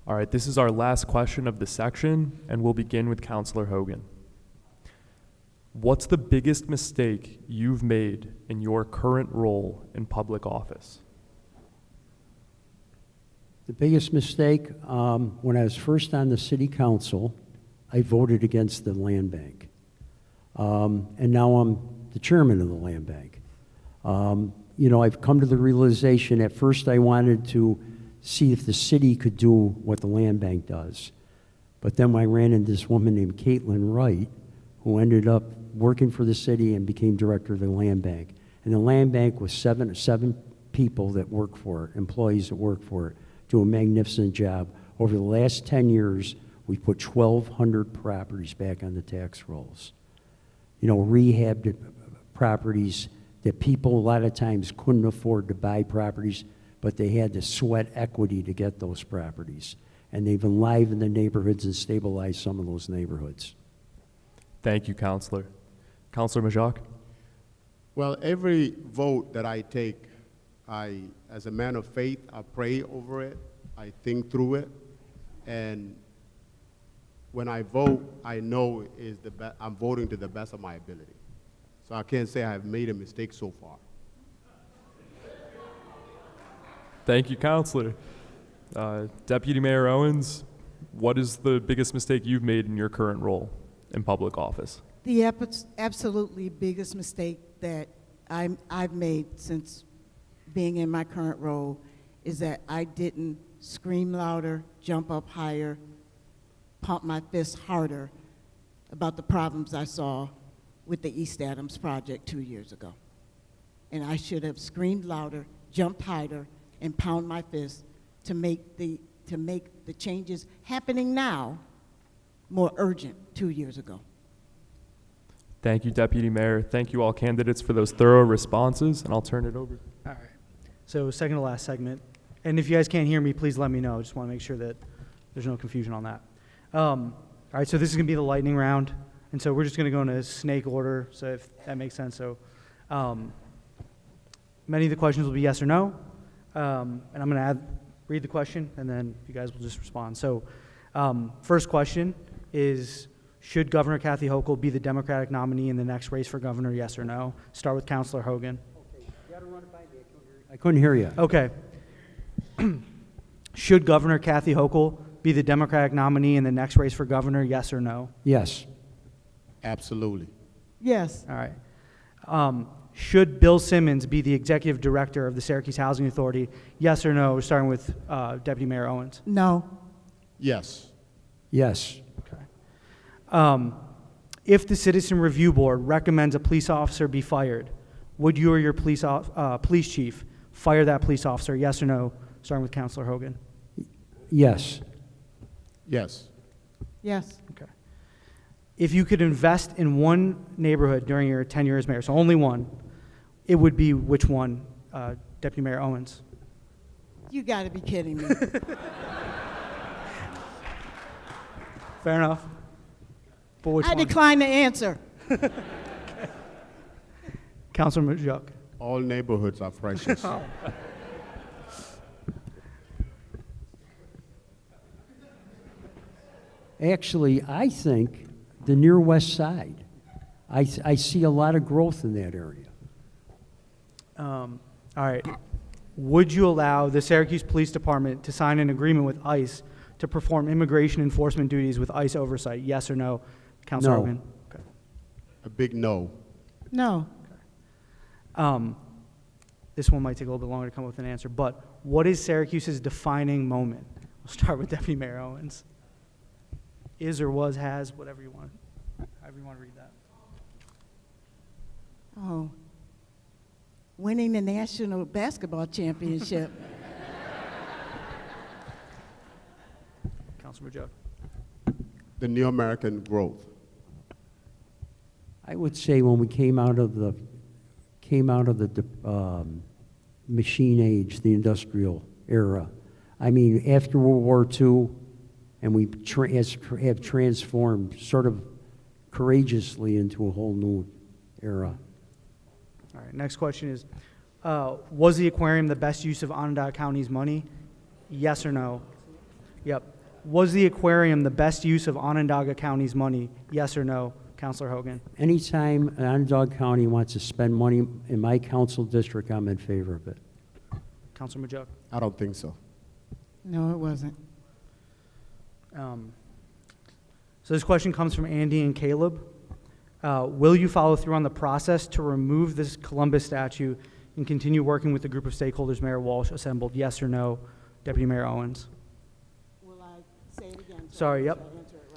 All right, this is our last question of the section, and we'll begin with Counselor Hogan. What's the biggest mistake you've made in your current role in public office? The biggest mistake, when I was first on the city council, I voted against the land bank. And now I'm the chairman of the land bank. You know, I've come to the realization, at first I wanted to see if the city could do what the land bank does. But then I ran into this woman named Caitlin Wright, who ended up working for the city and became director of the land bank. And the land bank was seven people that work for it, employees that work for it, do a magnificent job. Over the last 10 years, we put 1,200 properties back on the tax rolls. You know, rehabbed properties that people a lot of times couldn't afford to buy properties, but they had to sweat equity to get those properties. And they've enlivened the neighborhoods and stabilized some of those neighborhoods. Thank you, Counselor. Counselor Majok? Well, every vote that I take, as a man of faith, I pray over it, I think through it, and when I vote, I know I'm voting to the best of my ability. So I can't say I've made a mistake so far. Thank you, Counselor. Deputy Mayor Owens, what is the biggest mistake you've made in your current role in public office? The absolutely biggest mistake that I've made since being in my current role is that I didn't scream louder, jump up higher, pump my fist harder about the problems I saw with the East Adams project 2 years ago. And I should have screamed louder, jumped higher, and pound my fist to make the changes happening now more urgent 2 years ago. Thank you, Deputy Mayor. Thank you all candidates for those thorough responses, and I'll turn it over. All right. So second to last segment. And if you guys can't hear me, please let me know. I just want to make sure that there's no confusion on that. All right, so this is going to be the lightning round. And so we're just going to go in a snake order, so if that makes sense. So many of the questions will be yes or no. And I'm going to read the question, and then you guys will just respond. So first question is, should Governor Kathy Hochul be the Democratic nominee in the next race for governor, yes or no? Start with Councilor Hogan. Okay, you gotta run it by me. I couldn't hear you. Okay. Should Governor Kathy Hochul be the Democratic nominee in the next race for governor, yes or no? Yes. Absolutely. Yes. All right. Should Bill Simmons be the executive director of the Syracuse Housing Authority, yes or no? Starting with Deputy Mayor Owens. No. Yes. Yes. If the Citizen Review Board recommends a police officer be fired, would you or your police chief fire that police officer, yes or no? Starting with Councilor Hogan. Yes. Yes. Yes. Okay. If you could invest in one neighborhood during your tenure as mayor, so only one, it would be which one, Deputy Mayor Owens? You got to be kidding me. Fair enough. But which I one? decline to answer. Councilor Majok. All neighborhoods are precious. Actually, I think the near west side. I see a lot of growth in that area. All right. Would you allow the Syracuse Police Department to sign an agreement with ICE to perform immigration enforcement duties with ICE oversight? Yes or no? Councilor No. Hogan? Okay. A big no. No. This one might take a little bit longer to come up with an answer, but what is Syracuse's defining moment? We'll start with Deputy Mayor Owens. Is or was, has, whatever you want, however you want to read that. Oh. Winning the national basketball championship. Councilor Majok. The new American growth. I would say when we came out of the machine age, the industrial era. I mean, after World War II, and we have transformed sort of courageously into a whole new era. All right, next question is, was the aquarium the best use of Onondaga County's money? Yes or no? Yep. Was the aquarium the best use of Onondaga County's money? Yes or no? Councilor Hogan. Anytime Onondaga County wants to spend money in my council district, I'm in favor of it. Councilor Majok. I don't think so. No, it wasn't. So this question comes from Andy and Caleb. Will you follow through on the process to remove this Columbus statue and continue working with the group of stakeholders Mayor Walsh assembled? Yes or no, Deputy Mayor Owens? Will I say it again? Sorry, yep. I answer it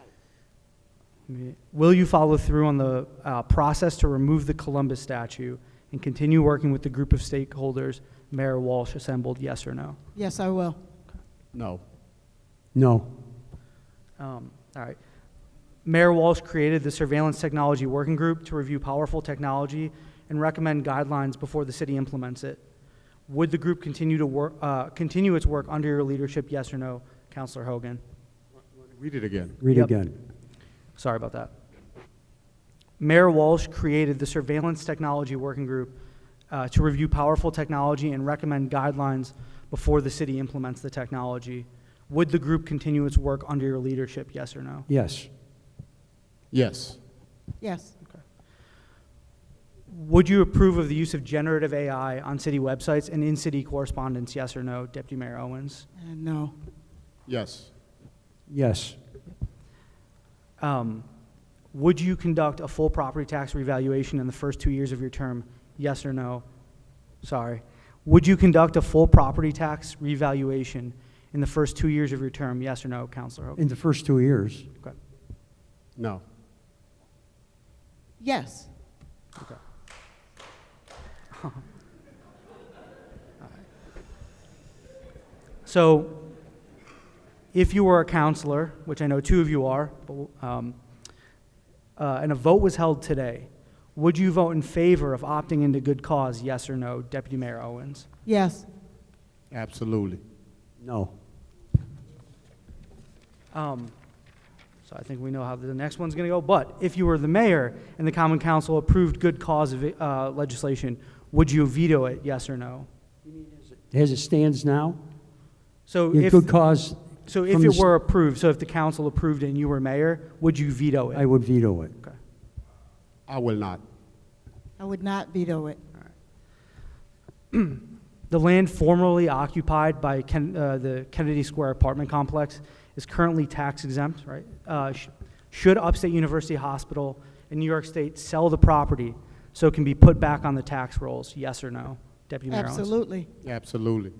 right? Will you follow through on the process to remove the Columbus statue and continue working with the group of stakeholders Mayor Walsh assembled? Yes or no? Yes, I will. No. No. All right. Mayor Walsh created the Surveillance Technology Working Group to review powerful technology and recommend guidelines before the city implements it. Would the group continue its work under your leadership? Yes or no, Councilor Hogan? Read it again. Read Yep. again. Sorry about that. Mayor Walsh created the Surveillance Technology Working Group to review powerful technology and recommend guidelines before the city implements the technology. Would the group continue its work under your leadership? Yes or no? Yes. Yes. Yes. Would you approve of the use of generative AI on city websites and in city correspondence? Yes or no, Deputy Mayor Owens? No. Yes. Yes. Would you conduct a full property tax revaluation in the first 2 years of your term? Yes or no? Sorry. Would you conduct a full property tax revaluation in the first 2 years of your term? Yes or no, Councilor Hogan? In the first 2 years. Okay. No. Yes. Okay. So, if you were a counselor, which I know 2 of you are, and a vote was held today, would you vote in favor of opting into good cause? Yes or no, Deputy Mayor Owens? Yes. Absolutely. No. So I think we know how the next one's going to go. But if you were the mayor and the Common Council approved good cause legislation, would you veto it? Yes or no? As it stands now, So your if good cause, so, if from it the were approved, so if the council approved it and you were mayor, would you veto it? I would veto it. Okay. I will not. I would not veto it. The land formerly occupied by the Kennedy Square apartment complex is currently tax exempt, right? Should Upstate University Hospital in New York State sell the property so it can be put back on the tax rolls? Yes or no, Deputy Mayor Owens? Absolutely. Absolutely.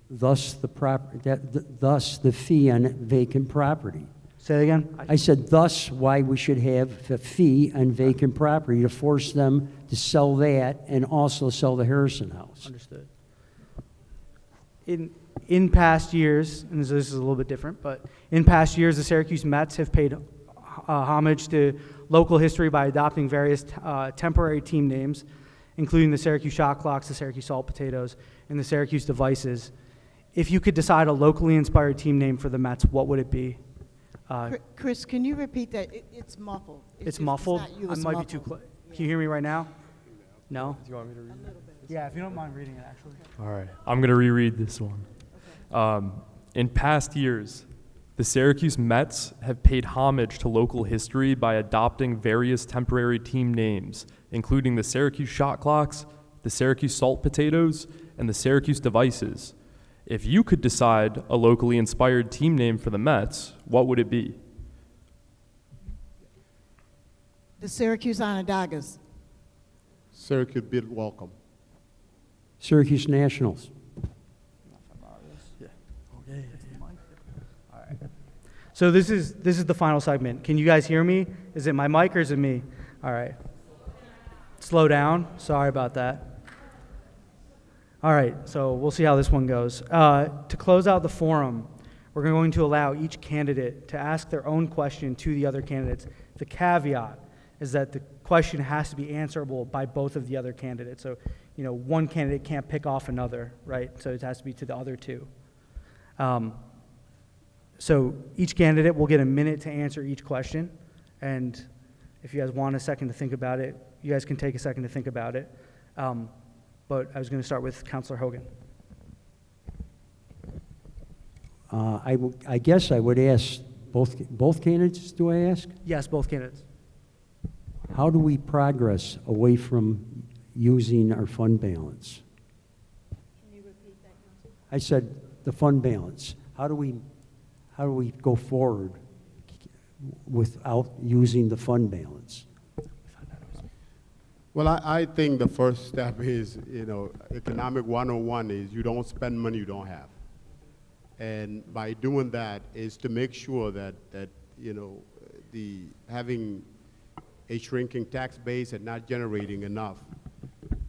Thus thus the fee on vacant property. Say it again. I said thus why we should have a fee on vacant property to force them to sell that and also sell the Harrison House. Understood. In past years, and this is a little bit different, but in past years, the Syracuse Mets have paid homage to local history by adopting various temporary team names, including the Syracuse Shot Clocks, the Syracuse Salt Potatoes, and the Syracuse Devices. If you could decide a locally inspired team name for the Mets, what would it be? Chris, can you repeat that? It's muffled. It's muffled? It's not you, I it's might be too muffled. close. Can you hear me right now? No? Do you want me to read it? Yeah, if you don't mind reading it, actually. All right. I'm going to reread this one. In past years, the Syracuse Mets have paid homage to local history by adopting various temporary team names, including the Syracuse Shot Clocks, the Syracuse Salt Potatoes, and the Syracuse Devices. If you could decide a locally inspired team name for the Mets, what would it be? The Syracuse Onondagas. Syracuse bid welcome. Syracuse Nationals. So this is the final segment. Can you guys hear me? Is it my mic or is it me? All right. Slow down. Sorry about that. All right, so we'll see how this one goes. To close out the forum, we're going to allow each candidate to ask their own question to the other candidates. The caveat is that the question has to be answerable by both of the other candidates. So, one candidate can't pick off another, right? So it has to be to the other two. So each candidate will get a minute to answer each question. And if you guys want a second to think about it, you guys can take a second to think about it. But I was going to start with Councilor Hogan. I guess I would ask both candidates, do I ask? Yes, both candidates. How do we progress away from using our fund balance? Can you repeat that, Council? I said the fund balance. how do we go forward without using the fund balance? Well, I think the first step is, economic 101 is you don't spend money you don't have. And by doing that is to make sure that having a shrinking tax base and not generating enough,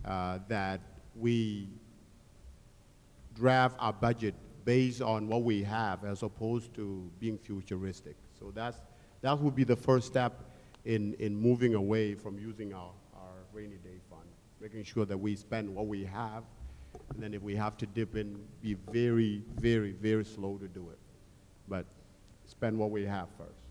that we draft our budget based on what we have as opposed to being futuristic. So that would be the first step in moving away from using our rainy day fund, making sure that we spend what we have, and then if we have to dip in, be very, very, very slow to do it. But spend what we have first.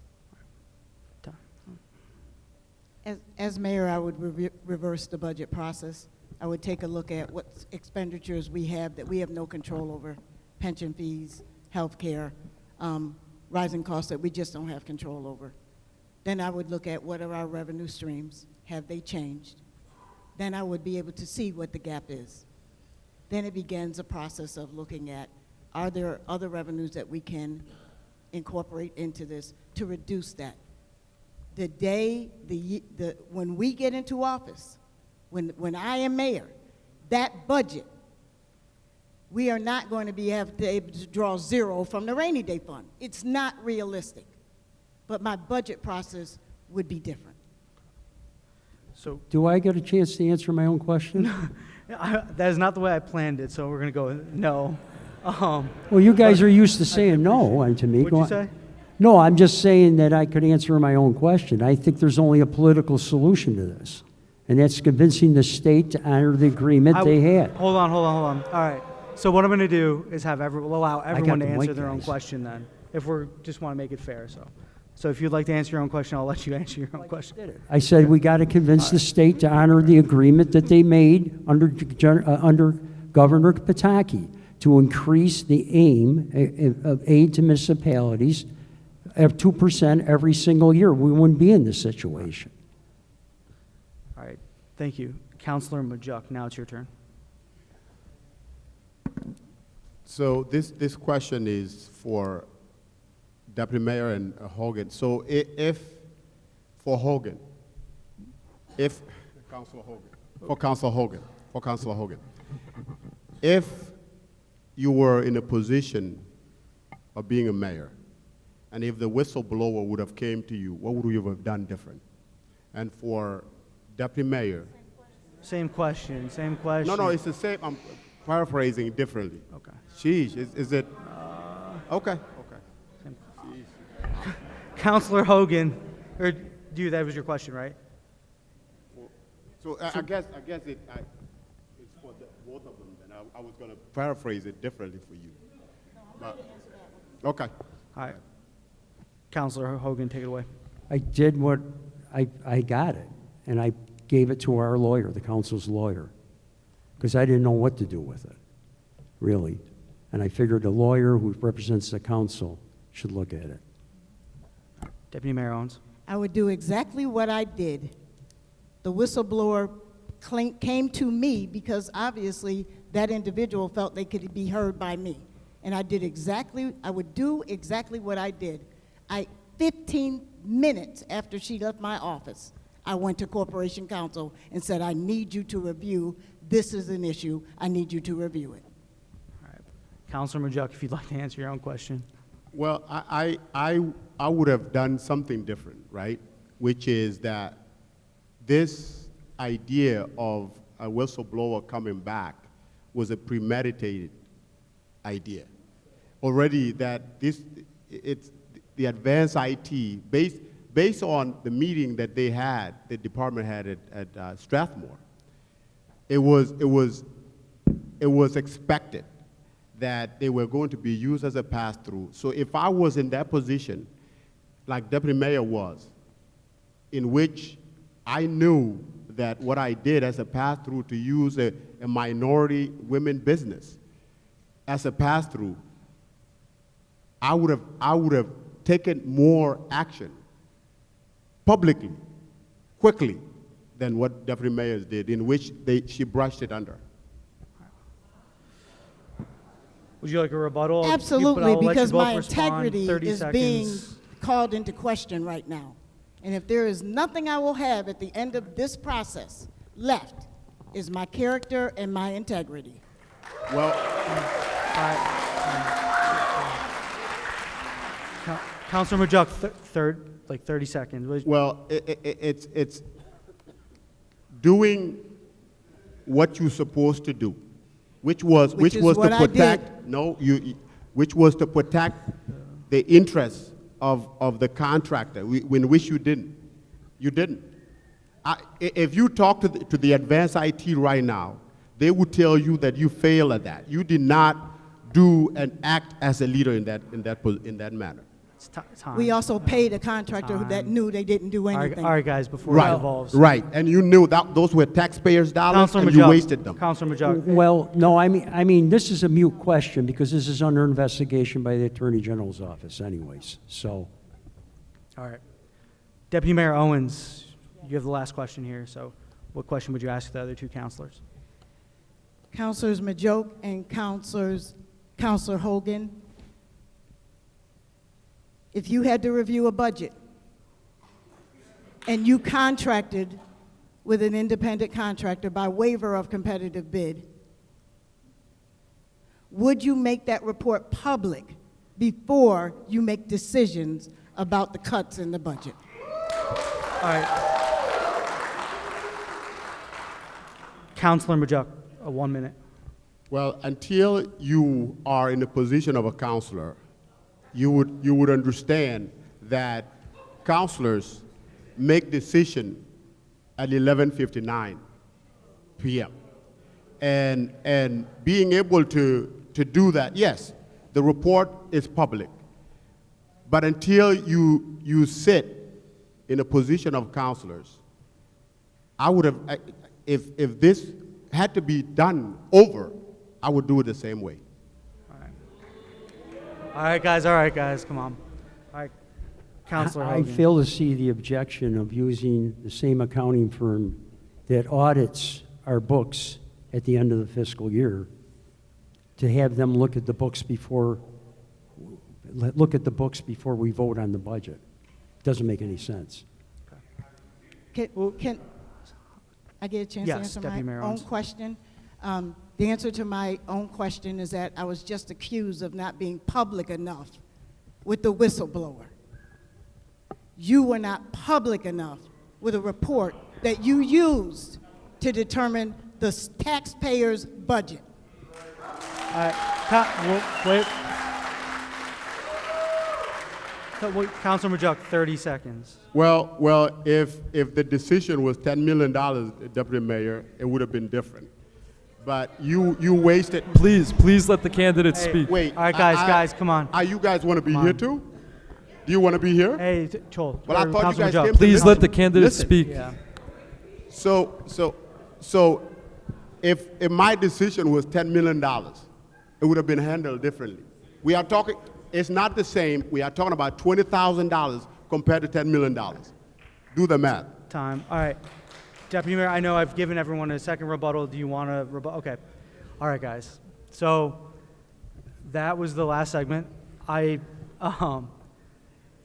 As mayor, I would reverse the budget process. I would take a look at what expenditures we have that we have no control over, pension fees, health care, rising costs that we just don't have control over. Then I would look at what are our revenue streams, have they changed? Then I would be able to see what the gap is. Then it begins a process of looking at, are there other revenues that we can incorporate into this to reduce that? The day, when we get into office, when I am mayor, that budget, we are not going to be able to draw zero from the rainy day fund. It's not realistic. But my budget process would be different. So Do I get a chance to answer my own question? that is not the way I planned it, so we're going to go with no. Well, you guys are used to saying no to me. What'd Go you on. say? No, I'm just saying that I could answer my own question. I think there's only a political solution to this, and that's convincing the state to honor the agreement they had. Hold on. All right. So what I'm going to do is we'll allow everyone to the answer mic, their own guys. question then, if we just want to make it fair. So if you'd like to answer your own question, I'll let you answer your own question. I said we got to convince the state to honor the agreement that they made under Governor Pataki to increase the aim of aid to municipalities at 2% every single year. We wouldn't be in this situation. All right. Thank you. Councilor Majok, now it's your turn. So this question is for Deputy Mayor and Hogan. So for Councilor Hogan, if you were in a position of being a mayor, and if the whistleblower would have came to you, what would you have done different? And for Deputy Mayor, Same question. no, it's the same. I'm paraphrasing differently. Okay. Sheesh, is it? Okay. Councilor Hogan, or that was your question, right? So I guess it's for both of them. Then I was going to paraphrase it differently for you. But, okay. All right. Councilor Hogan, take it away. I did what I got it, and I gave it to our lawyer, the council's lawyer, because I didn't know what to do with it, really. And I figured a lawyer who represents the council should look at it. Deputy Mayor Owens. I would do exactly what I did. The whistleblower came to me because obviously that individual felt they could be heard by me. And I would do exactly what I did. 15 minutes after she left my office, I went to Corporation Counsel and said, I need you to review, this is an issue, I need you to review it. All right. Councilor Majok, if you'd like to answer your own question. Well, I would have done something different, right? Which is that this idea of a whistleblower coming back was a premeditated idea. Already that it's the advanced IT, based on the meeting that they had, the department had at Strathmore, it was expected that they were going to be used as a pass-through. So if I was in that position, like Deputy Mayor was, in which I knew that what I did as a pass-through to use a minority women business as a pass-through, I would have taken more action publicly, quickly, than what Deputy Mayors did, in which she brushed it under. Would you like a rebuttal? Absolutely, I'll let you because both my respond. integrity 30 is seconds. being called into question right now. And if there is nothing I will have at the end of this process left, is my character and my integrity. Well, All right. Councilor Majok, 30 seconds. well, it's doing what you're supposed to do, which was Which is to what I protect. No, which was to protect the interests of the contractor, in which you didn't. You didn't. If you talk to the advanced IT right now, they would tell you that you failed at that. You did not do and act as a leader in that manner. It's time. We also paid a contractor that Time. knew they didn't do All right, anything. all right, guys, before it Right, evolves. right, and you knew that those were taxpayers' dollars, Councilor and you Majok. wasted them. Councilor Majok. Well, no, I mean, this is a mute question because this is under investigation by the Attorney General's office anyways, so. All right. Deputy Mayor Owens, you have the last question here, so what question would you ask the other two councilors? Councilors Majok and Councilor Hogan, if you had to review a budget and you contracted with an independent contractor by waiver of competitive bid, would you make that report public before you make decisions about the cuts in the budget? All right. Councilor Majok, 1 minute. Well, until you are in the position of a counselor, you would understand that counselors make decision at 11:59 p.m. And being able to do that, yes, the report is public. But until you sit in a position of counselors, I would have, if this had to be done over, I would do it the same way. All right, guys, come on. All right, Councilor I Hogan. fail to see the objection of using the same accounting firm that audits our books at the end of the fiscal year to have them look at the books before we vote on the budget. Doesn't make any sense. Can I get a chance Yes, to answer Deputy my Mayor own Owens. question? The answer to my own question is that I was just accused of not being public enough with the whistleblower. You were not public enough with a report that you used to determine the taxpayers' budget. All right, wait. Councilor Majok, 30 seconds. Well, if the decision was $10 million, Deputy Mayor, it would have been different. But you wasted. Please let the candidates Hey. speak. Wait. All right, guys, come on. You guys want to be Come here on. too? Do you want to be here? Hey, Chol. Well, I thought you Councilor guys Majok. came to Please listen. let the candidates Listen. speak. Yeah. So if my decision was $10 million, it would have been handled differently. We are talking, it's not the same. We are talking about $20,000 compared to $10 million. Do the math. Time. All right. Deputy Mayor, I know I've given everyone a second rebuttal. Do you want to rebuttal? Okay. All right, guys. So that was the last segment.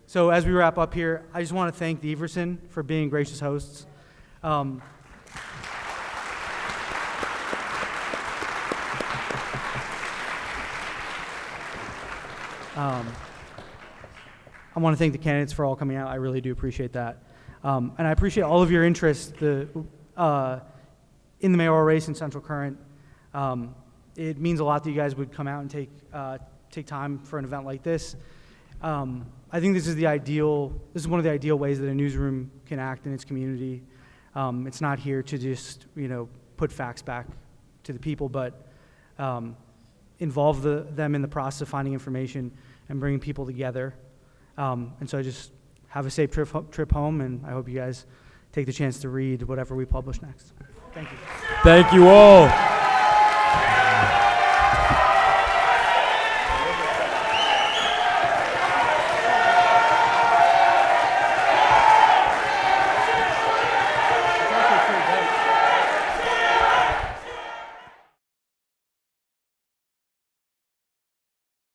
So as we wrap up here, I just want to thank the Everson for being gracious hosts. I want to thank the candidates for all coming out. I really do appreciate that. And I appreciate all of your interest in the mayoral race in Central Current. It means a lot that you guys would come out and take time for an event like this. I think this is one of the ideal ways that a newsroom can act in its community. It's not here to just, put facts back to the people, but involve them in the process of finding information and bringing people together. And so I just have a safe trip home, and I hope you guys take the chance to read whatever we publish next. Thank you. Thank you all.